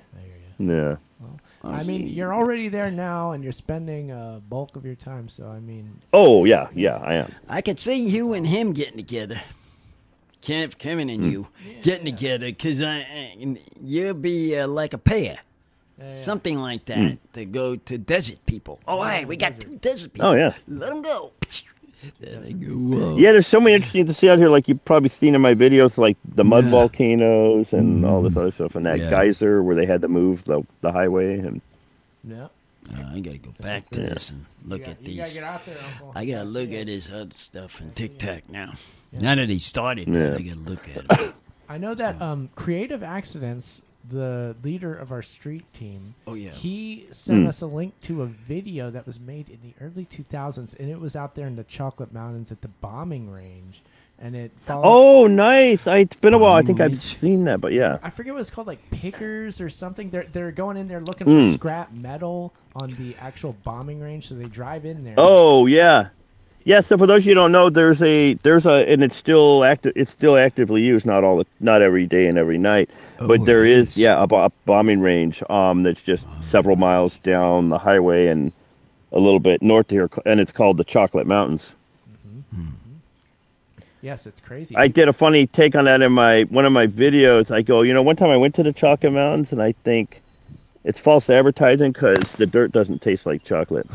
Yeah. I mean, you're already there now, and you're spending a bulk of your time. So, I mean, Oh yeah, I am. I could see you and him getting together. Kevin and you getting together because you'll be like a pair. Something like that to go to desert people. Oh, hey, we got two desert people. Oh yeah. Let them go. There they go. Whoa. Yeah, there's so many interesting to see out here. Like you've probably seen in my videos, like the mud volcanoes and all this other stuff, and that geyser where they had to move the highway. And yeah. I gotta go back to this and look at You gotta these. get out there, Uncle. I gotta look at his other stuff in TikTak now. Now that he started, I gotta look at it. I know that Creative Accidents, the leader of our street team, he sent us a link to a video that was made in the early 2000s, and it was out there in the Chocolate Mountains at the bombing range, and it followed. oh, nice! It's been a while. I think I've seen that, but yeah. I forget what it's called, like pickers or something. They're going in there looking for scrap metal on the actual bombing range, so they drive in there. Oh yeah. Yeah, so for those of you who don't know, there's a and it's still actively used, not every day and every night, but there is a bombing range that's just several miles down the highway and a little bit north of here, and it's called the Chocolate Mountains. Yes, it's crazy. I did a funny take on that in one of my videos. I go, one time I went to the Chocolate Mountains, and I think it's false advertising because the dirt doesn't taste like chocolate.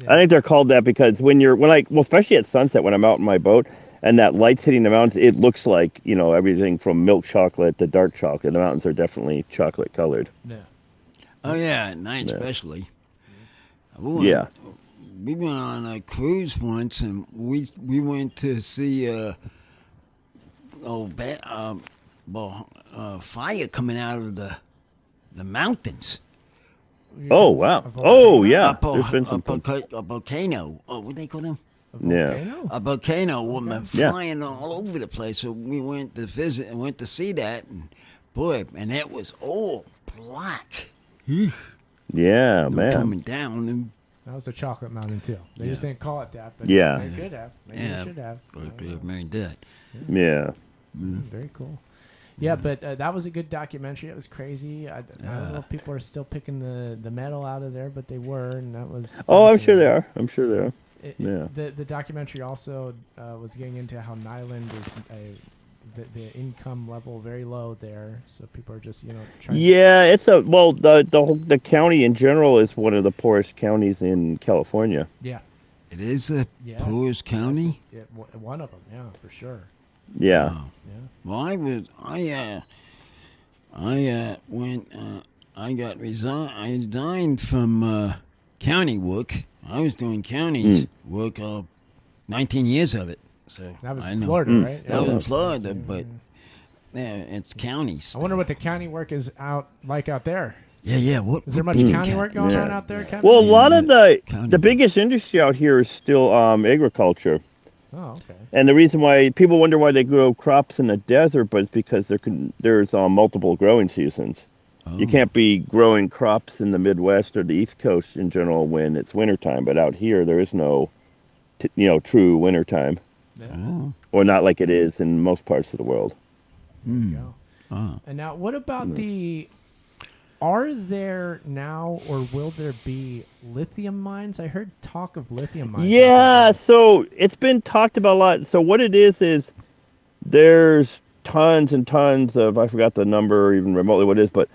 I think they're called that because especially at sunset when I'm out in my boat and that light's hitting the mountains, it looks like, everything from milk chocolate to dark chocolate. The mountains are definitely chocolate colored. Yeah. Oh yeah, at night especially. Yeah. We went on a cruise once, and we went to see fire coming out of the mountains. Oh wow! Oh yeah! There's been some A volcano. Oh, what do they call them? Volcano? A volcano woman flying all over the place. So we went to visit and went to see that, and boy, and it was all black. Yeah, man. Coming down, and That was a chocolate mountain too. They just didn't call it that, but Yeah. they could have. Maybe they should have. I Or don't could know. have made that. Yeah. Very cool. Yeah, but that was a good documentary. It was crazy. I don't know if people are still picking the metal out of there, but they were, and that was. Oh, I'm sure they fascinating. are. I'm sure they are. Yeah. The documentary also was getting into how Nyland is the income level very low there, so people are just trying. Yeah, it's the county in general is one of the poorest counties in California. Yeah. It is the Yes. poorest county. Yes, one of them, yeah, for sure. Yeah. Wow. Yeah. Well, I resigned from county work. I was doing county work 19 years of it. So That was I in know. Florida, right? That was in Yeah. Florida, but yeah, it's county I stuff. wonder what the county work is out there. Yeah. What Is there much county work going on out there, Kevin? Well, a lot of County the work. biggest industry out here is still agriculture. Oh, okay. And the reason why people wonder why they grow crops in the desert, but it's because there's multiple growing seasons. You can't be growing crops in the Midwest or the East Coast in general when it's wintertime, but out here there is no, true wintertime, Oh. or not like it is in most parts of the world. There you go. Oh. And now, what about are there now or will there be lithium mines? I heard talk of lithium mines. out Yeah, there. so it's been talked about a lot. So what it is there's tons and tons of, I forgot the number or even remotely what it is, but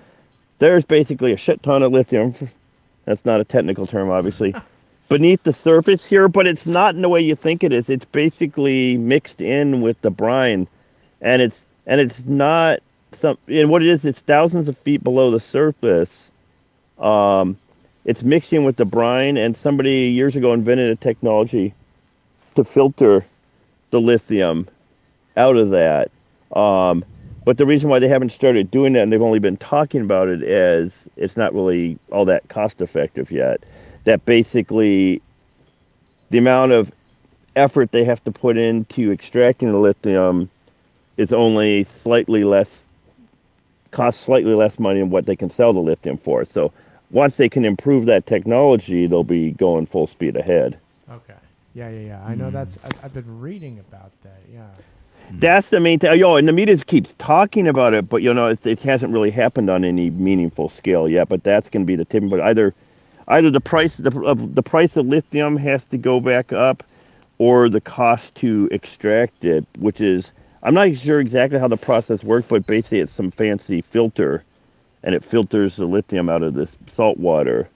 there's basically a shit ton of lithium. That's not a technical term, obviously. Beneath the surface here, but it's not in the way you think it is. It's basically mixed in with the brine, and it's not some. And what it is, it's thousands of feet below the surface. It's mixing with the brine, and somebody years ago invented a technology to filter the lithium out of that. But the reason why they haven't started doing that, and they've only been talking about it, is it's not really all that cost effective yet. That basically the amount of effort they have to put into extracting the lithium is only costs slightly less money than what they can sell the lithium for. So once they can improve that technology, they'll be going full speed ahead. Okay. Yeah. I know I've been reading about that. Yeah. That's the main thing. And the media keeps talking about it, but it hasn't really happened on any meaningful scale yet. But that's going to be the tipping point. Either the price of lithium has to go back up, or the cost to extract it, which is, I'm not sure exactly how the process works, but basically it's some fancy filter, and it filters the lithium out of this salt water.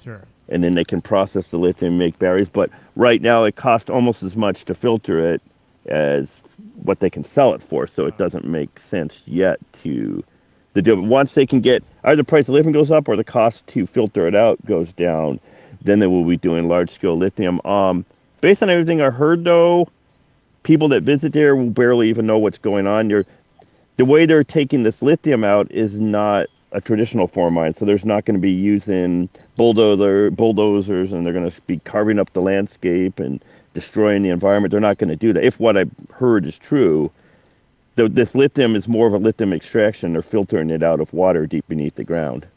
Sure. And then they can process the lithium and make batteries. But right now it costs almost as much to filter it as what they can sell it for. So it doesn't make sense yet to do it. Once they can get either the price of lithium goes up or the cost to filter it out goes down, then they will be doing large scale lithium. Based on everything I heard though, people that visit there will barely even know what's going on. The way they're taking this lithium out is not a traditional form mine, so there's not going to be using bulldozers, and they're going to be carving up the landscape and destroying the environment. They're not going to do that. If what I've heard is true, this lithium is more of a lithium extraction. They're filtering it out of water deep beneath the ground.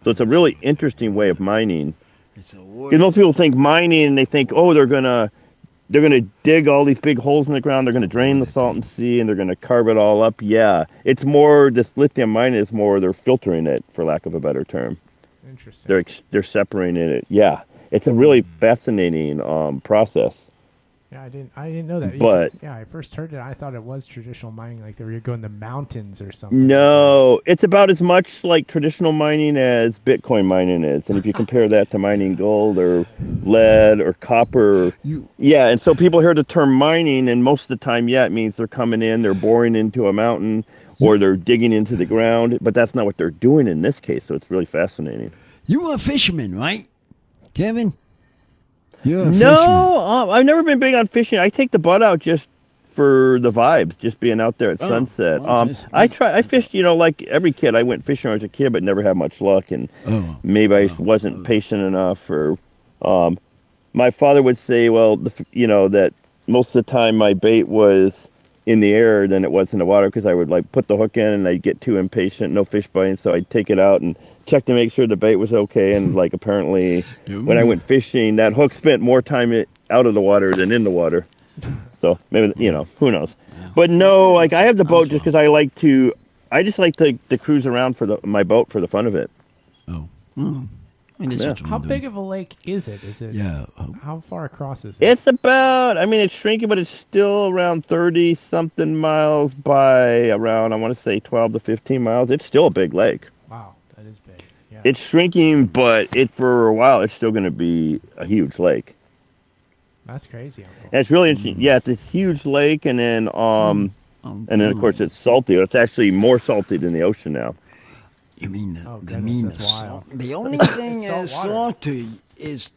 So it's a really interesting way of mining. It's a Because most people think mining and they think, they're gonna dig all these big holes in the ground. They're gonna drain the Salton Sea and they're gonna carve it all up. Yeah, it's more, this lithium mining is more, they're filtering it, for lack of a better term. Interesting. They're separating it. Yeah, it's a really fascinating process. Yeah, I didn't know that. But I first heard it. I thought it was traditional mining, like they were going to mountains or something. no, it's about as much like traditional mining as Bitcoin mining is. And if you compare that to mining gold or lead or copper, and so people hear the term mining, and most of the time, it means they're coming in, they're boring into a mountain, or they're digging into the ground. But that's not what they're doing in this case. So it's really fascinating. You are a fisherman, right, Kevin? You're a fisherman. No, I've never been big on fishing. I take the boat out just for the vibes, just being out there at sunset. well, I fished, like every kid. I went fishing when I was a kid, but never had much luck, and maybe I wasn't patient enough. Or my father would say, that most of the time my bait was in the air than it was in the water because I would like put the hook in and I'd get too impatient, no fish biting, so I'd take it out and check to make sure the bait was okay. And like apparently, when I went fishing, that hook spent more time out of the water than in the water. So maybe who knows? But no, like I have the boat just because I just like to cruise around for my boat for the fun of it. Oh. I mean, How big of a lake is it? Is it? Yeah. How far across is it? It's about, I mean, it's shrinking, but it's still around 30 something miles by around, I want to say 12 to 15 miles. It's still a big lake. Wow, that is big. Yeah. It's shrinking, but for a while, it's still going to be a huge lake. That's crazy, Uncle. And it's really interesting. Yeah, it's a huge lake, and then of course it's salty. It's actually more salty than the ocean now. You mean that's wild. the only thing It's is saltwater. salty is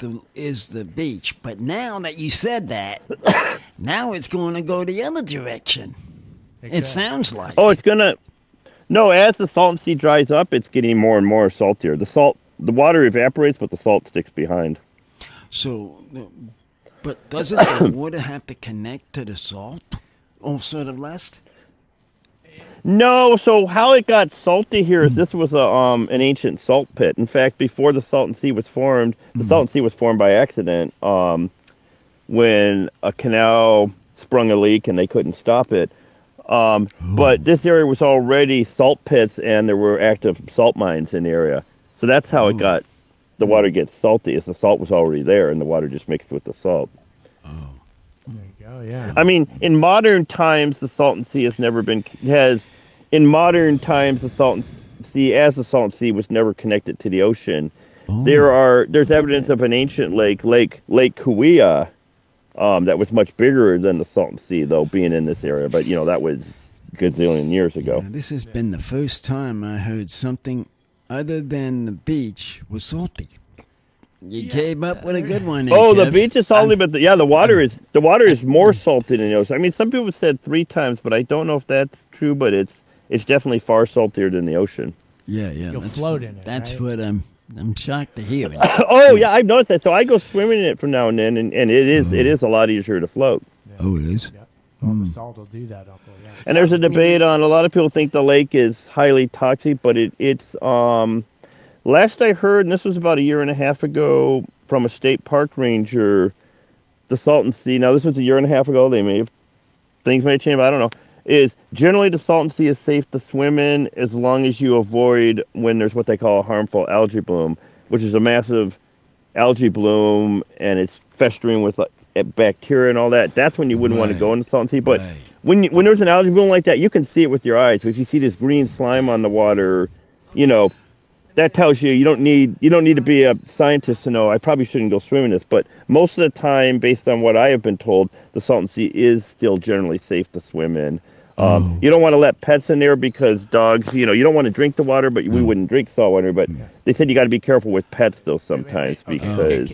the beach. But now that you said that, now it's going to go the other direction. It sounds like. Oh, it's gonna. No, as the Salton Sea dries up, it's getting more and more saltier. The water evaporates, but the salt sticks behind. So, but doesn't the water have to connect to the salt, or sort of less? No, so how it got salty here is this was an ancient salt pit. In fact, before the Salton Sea was formed, the Salton Sea was formed by accident when a canal sprung a leak and they couldn't stop it. But this area was already salt pits and there were active salt mines in the area. So that's how the water gets salty, is the salt was already there and the water just mixed with the salt. There you go, yeah. I mean, in modern times, the Salton Sea in modern times, the Salton Sea was never connected to the ocean. There's evidence of an ancient Lake Kauai, that was much bigger than the Salton Sea, though, being in this area. But, that was a gazillion years ago. This has been the first time I heard something other than the beach was salty. You came up with a good one there, Oh, Kev. the beach is salty, but the water is more salty than the ocean. I mean, some people said 3 times, but I don't know if that's true. But it's definitely far saltier than the ocean. Yeah. You'll float in it. That's right? what I'm shocked to hear. Oh yeah, I've noticed that. So I go swimming in it from now and then, and it is a lot easier to float. Yeah. Oh, it is. Yeah. Well, the salt will do that, Uncle. Yeah. And there's a debate on, a lot of people think the lake is highly toxic, but it's last I heard, and this was about a year and a half ago, from a state park ranger, the Salton Sea. Now this was a year and a half ago. Things may change, but I don't know. Is generally the Salton Sea is safe to swim in as long as you avoid when there's what they call a harmful algae bloom, which is a massive algae bloom and it's festering with bacteria and all that. That's when you wouldn't want to go in the Salton Sea. But when there's an algae bloom like that, you can see it with your eyes. If you see this green slime on the water, that tells you don't need to be a scientist to know I probably shouldn't go swimming this. But most of the time, based on what I have been told, the Salton Sea is still generally safe to swim in. You don't want to let pets in there because dogs, you don't want to drink the water, but we wouldn't drink salt water. But they said you got to be careful with pets though sometimes because.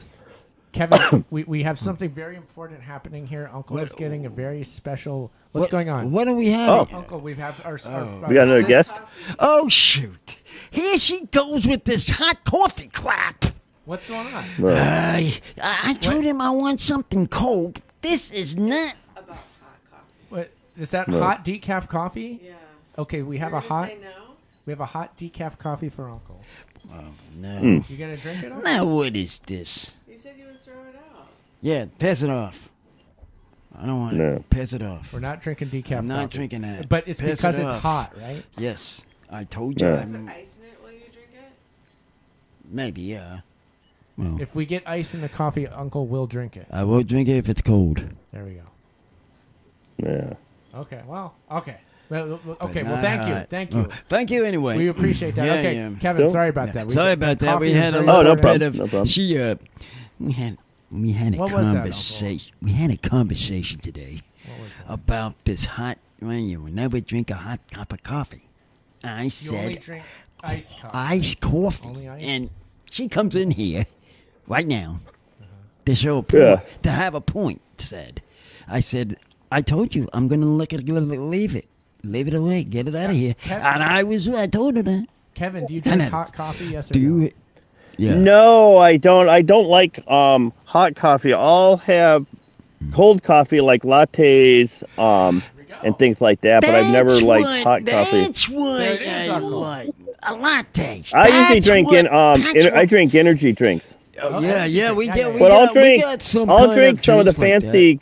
Kevin, we have something very important happening here. Uncle is getting a very special. What's going on? What do we have? Uncle, we have our We got another guest. Oh, shoot. Here she goes with this hot coffee crap. What's going on? I told him I want something cold. This is not. About hot coffee. What is that? Hot decaf coffee? Yeah. Okay, we have You're a gonna hot. say no? We have a hot decaf coffee for Uncle. Oh, no. You gonna drink it? Uncle? Now, what is this? You said you would throw it out. Yeah, pass it off. I don't want it. Pass it off. We're not drinking decaf. I'm not coffee. drinking that. But it's Pass because it it's off. hot, right? Yes, I told you. Yeah. Put ice in it while you drink it? Maybe, yeah. Well, If we get ice in the coffee, Uncle will drink it. I will drink it if it's cold. There we go. Yeah. Okay. Well. Okay. Well, okay. But Well, not thank you. hot. Thank you. Oh, thank you anyway. We appreciate that. Yeah, okay, yeah. Kevin. Sure. Sorry about that. Sorry about that. We had a coffee little no bit problem. of. No problem. We had a What was that, conversation. We had a conversation today What was that? about this hot. Well, you will never drink a hot cup of coffee. I You said only drink iced coffee. iced coffee, Only ice? and she comes in here right now to show a point, Yeah. to have a point. I said, I told you I'm gonna leave it away, get it out of here. Kevin- And I told her that. Kevin, do you drink And hot coffee? Yes or Do no? you? Yeah. No, I don't. I don't like hot coffee. I'll have cold coffee like lattes, and things like that. But I've never liked hot coffee. That's what There it is, I Uncle. like. A latte. I usually drink I drink energy drinks. Oh, yeah, we Yeah, got, we But got, I'll drink. we got some I'll kind drink some of the drinks like that. fancy.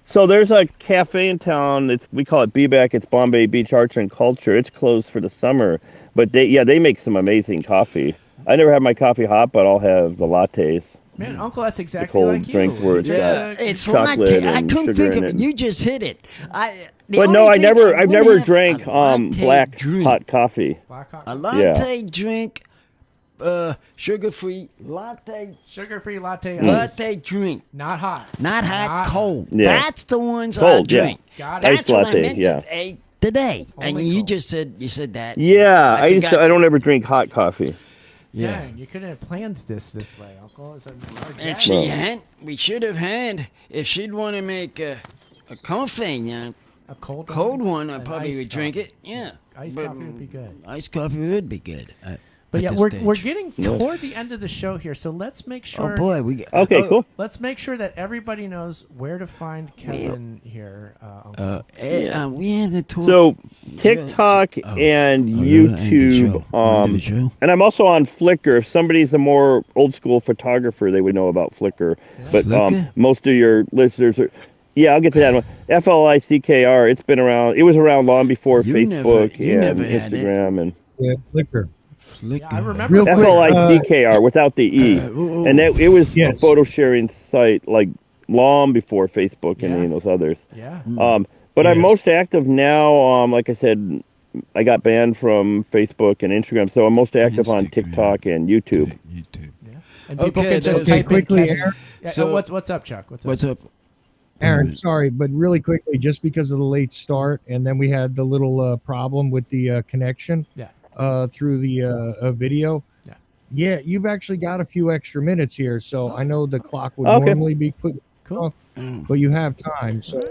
So there's a cafe in town. We call it BBAC. It's Bombay Beach Arts and Culture. It's closed for the summer, but they make some amazing coffee. I never have my coffee hot, but I'll have the lattes. Man, Uncle, that's The exactly cold like you. drinks where it's Yeah, got it's chocolate latte. I and couldn't sugar think in of it. it. You just hit it. The But only no, thing I've wouldn't never have drank a latte black drink. hot coffee. Black A coffee. latte drink, sugar-free latte Sugar-free latte. latte drink. Not hot. Not hot, cold. Yeah. That's the ones I Cold, yeah. drink. Got it. That's Iced what latte, I meant yeah. today. And Only you cold. just said that. Yeah, I forgot. don't ever drink hot coffee. Yeah. Dang, you couldn't have planned this way, Uncle. It's If she had, we should have had. If she'd want to make a coffee, a cold one, I An probably iced would drink coffee. it. Yeah, Iced But, coffee would be good. Iced coffee would be good. But at yeah, this we're stage. getting toward the end of the show here, so let's make sure. Oh boy, we Okay, cool. Let's make sure that everybody knows where to find Kevin here, Uncle. we had the tour. So TikTok and YouTube, and I'm also on Flickr. If somebody's a more old school photographer, they would know about Flickr. But Flickr? most of your listeners are. Yeah, I'll get to that one. FLICKR. It's been around. It was around long before Facebook you and never had it. Instagram and Yeah, Flickr. Yeah, I remember. Real quick, FLICKR without the E, and it was Yes. a photo sharing site like long before Facebook and Yeah. any of those others. Yeah. But I'm Yes. most active now. Like I said, I got banned from Facebook and Instagram, so I'm most active on Instagram. TikTok and YouTube. YouTube. And people Okay, can just okay, type quickly, in Kevin. Aaron. Yeah, So- what's up, Chuck? What's up? Aaron, sorry, but really quickly, just because of the late start, and then we had the little problem with the connection through the video. Yeah. Yeah, you've actually got a few extra minutes here, so I know the clock would Okay. normally be put Cool. off, but you have time, so use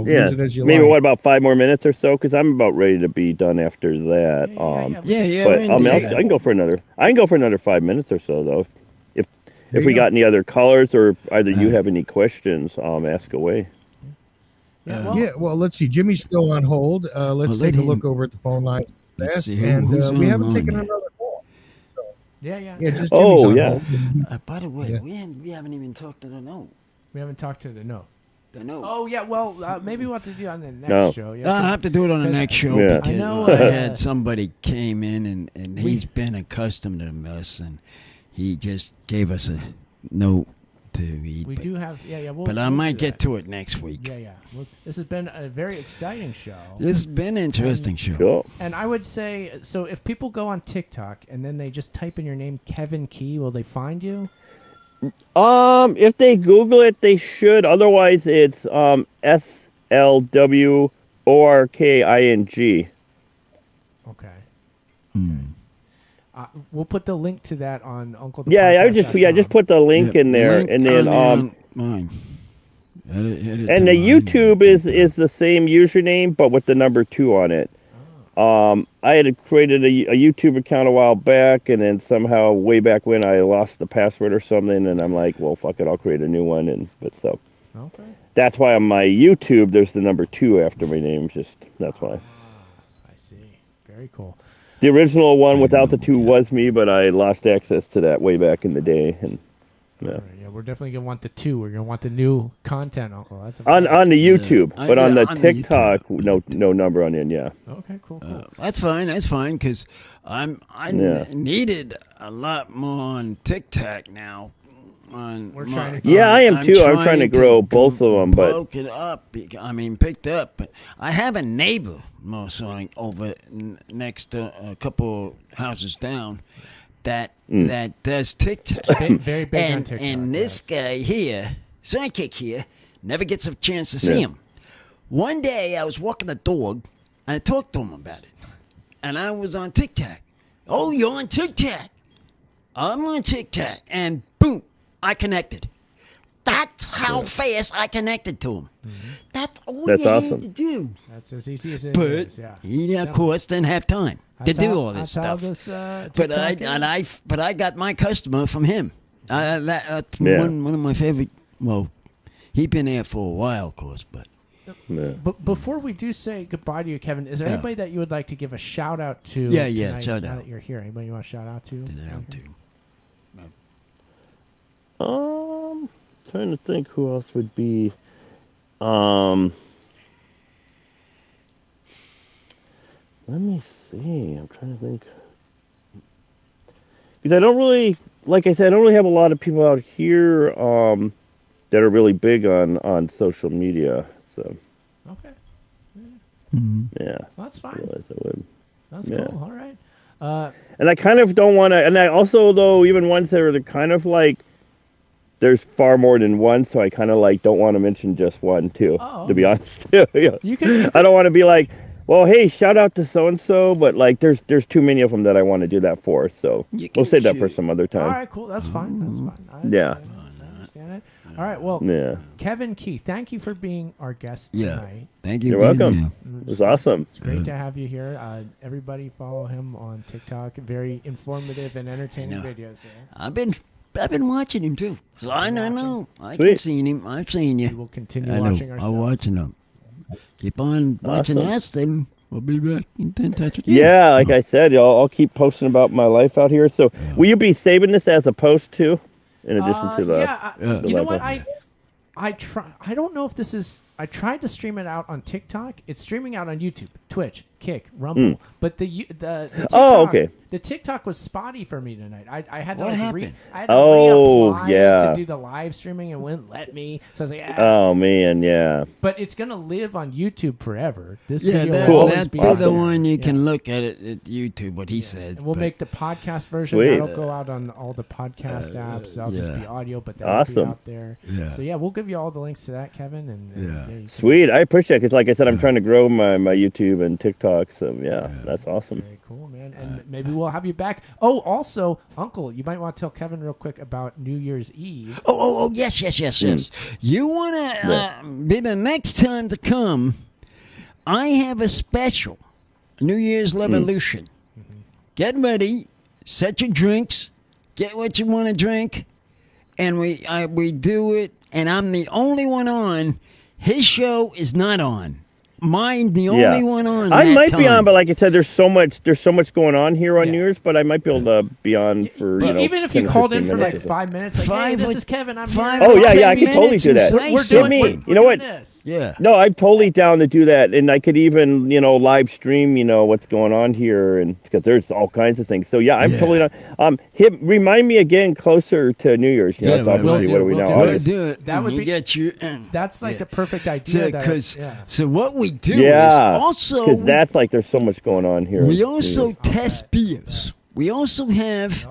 Yeah, it as you maybe like. what about 5 more minutes or so? Because I'm about ready to be done after that. Yeah, But I indeed. can go for another. I can go for another 5 minutes or so though. If There we you go. got any other callers or either you have any questions, ask away. Yeah, well, let's see. Jimmy's still on hold. Let's Well, let take a him- look over at the phone line. Let's fast, see who- and who's we haven't online taken yet. another call. Yeah. Yeah, just Jimmy's Oh, on yeah. hold. By the way, Yeah. we haven't even talked to the note. We haven't talked to the note. The note. Oh yeah, well maybe we'll have to do it on the next No. show. Yeah, I'll have to do it on the because- next show Yeah. because I know, I had somebody came in and he's been accustomed to us and he just gave us a note to read. we do have We'll, but I we'll might do get that. to it next week. Yeah. Well, this has been a very exciting show. This has been an interesting show. Cool. And I would say, so if people go on TikTok and then they just type in your name, Kevin Key, will they find you? If they Google it, they should. Otherwise, it's SLWORKING. Okay. Hmm. We'll put the link to that on Uncle. Yeah, I would just put the link in there, Link and then mine. Edit and the YouTube is the same username, but with the number 2 on it. I had created a YouTube account a while back, and then somehow way back when I lost the password or something, and I'm like, well, fuck it, I'll create a new one. So Okay. that's why on my YouTube there's the number 2 after my name. That's why. I see. Very cool. The original one without the 2 was me, but I lost access to that way back in the day. And All right, yeah, we're definitely gonna want the 2. We're gonna want the new content, Uncle. That's on the YouTube, Yeah. but on Yeah, the on the TikTok, no number on it. Yeah. Okay, cool. That's fine. That's fine because I Yeah. needed a lot more on TikTak now. We're trying to- Yeah, I am too. I'm trying to grow both of them, but broke it up. Picked up. But I have a neighbor, also over next to a couple houses down, that does TikTok. Very big on and TikTok. and this yes. guy here, sidekick here, never gets a chance to see him. One day I was walking the dog and I talked to him about it, and I was on TikTok. Oh, you're on TikTok? I'm on TikTok, and boom, I connected. That's how fast I connected to him. That's all That's you awesome. had to do. That's as easy as it But is. Yeah. he, of course, didn't have time to That's do how- all this that's how stuff. this, But TikTok is. I got my customer from him. That's Yeah. one of my favorite. Well, he's been there for a while, of course, but But before we do say goodbye to you, Kevin, is there anybody that you would like to give a shout out to? Yeah, tonight, shout now out. that you're here, anybody you want to shout out to? Trying to think who else would be. Let me see. I'm trying to think. Because I don't really, like I said, I don't really have a lot of people out here that are really big on social media. So. Okay. Yeah. Well, that's fine. I realize I would. That's Yeah. cool. All right. And I kind of don't want to. And I also, though, even ones that are kind of like, there's far more than one, so I kind of like don't want to mention just one too. To be honest, yeah. You can. I don't want to be like, well, hey, shout out to so and so, but like, there's too many of them that I want to do that for. So we'll save that for some other time. All right, cool. That's fine. That's fine. I understand it. All right. Well, Kevin Key, thank you for being our guest tonight. Thank you. You're welcome. It was awesome. It's great to have you here. Everybody follow him on TikTok. Very informative and entertaining videos there. I've been watching him too. So I know. I can see him. I've seen you. We will continue watching ourselves. I'm watching them. Keep on watching us, then we'll be back in touch with you. Yeah, like I said, I'll keep posting about my life out here. So will you be saving this as a post too, in addition to the? The you know what? I try. I don't know if this is. I tried to stream it out on TikTok. It's streaming out on YouTube, Twitch, Kick, Rumble. But the TikTok, the TikTok was spotty for me tonight. I had to reapply to do the live streaming and wouldn't let me. So I was like, oh man, yeah. But it's gonna live on YouTube forever. This video will always be the one you can look at it at YouTube. What he said. And we'll make the podcast version. That'll go out on all the podcast apps. That'll just be audio, but that'll be out there. So we'll give you all the links to that, Kevin. And sweet, I appreciate it because, like I said, I'm trying to grow my YouTube and TikTok. So that's awesome. Very cool, man. And maybe we'll have you back. Oh, also, Uncle, you might want to tell Kevin real quick about New Year's Eve. Oh, yes. You want to be the next time to come? I have a special New Year's Revolution. Get ready, set your drinks, get what you want to drink, and we do it. And I'm the only one on. His show is not on. Mine, the only one on. I might be on, but like I said, there's so much going on here on New Year's. But I might be able to be on for even if you called in for like 5 minutes, like, hey, this is Kevin. I'm here. Oh yeah, I can totally do that. We're doing. You know what? Yeah. No, I'm totally down to do that, and I could even live stream what's going on here, and because there's all kinds of things. So yeah, I'm totally down. Remind me again closer to New Year's. Yeah, we'll do it. That would be. Get you. That's like the perfect idea. So what we do is also because that's like there's so much going on here. We also test beers. We also have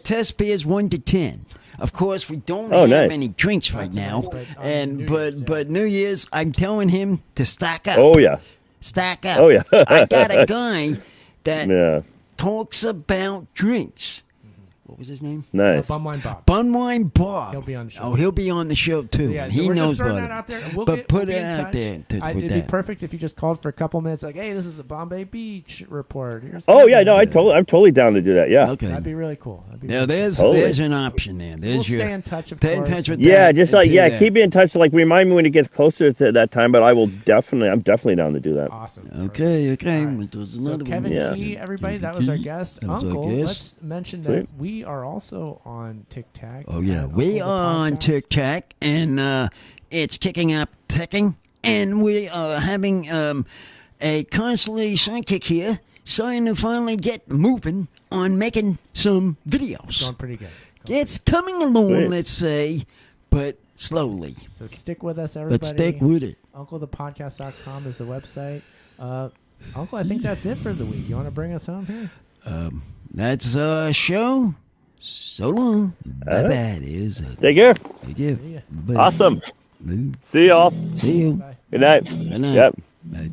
test beers 1 to 10. Of course, we don't have any drinks right now, but New Year's, I'm telling him to stack up. Oh yeah, stack up. Oh yeah. I got a guy that talks about drinks. What was his name? Nice. Bumwine Bob. Bumwine Bob. He'll be on the show. Oh, he'll be on the show too. So, he knows about it. Out there, Put it out there. It'd be perfect if you just called for a couple minutes, like, "Hey, this is a Bombay Beach report." I'm totally down to do that. Yeah. Okay. That'd be really cool. There's an option there. We'll stay in touch. Stay in touch with that. Just like keep me in touch. Like remind me when it gets closer to that time. But I'm definitely down to do that. Awesome. Okay. Right. So Kevin Key, everybody, that was our guest. Uncle, let's mention that we are also on TikTak. Oh yeah, we are on TikTak, and it's kicking up ticking, and we are having a constantly sidekick here, starting to finally get moving on making some videos. Going pretty good. It's coming along, let's say, but slowly. So stick with us, everybody. Let's stick with it. UncleThePodcast.com is the website. Uncle, I think that's it for the week. You want to bring us home here? That's our show. So long. Bye-bye. Take care. Take care. Awesome. See y'all. See you. Bye. Good night. Good night. Yep. Bye.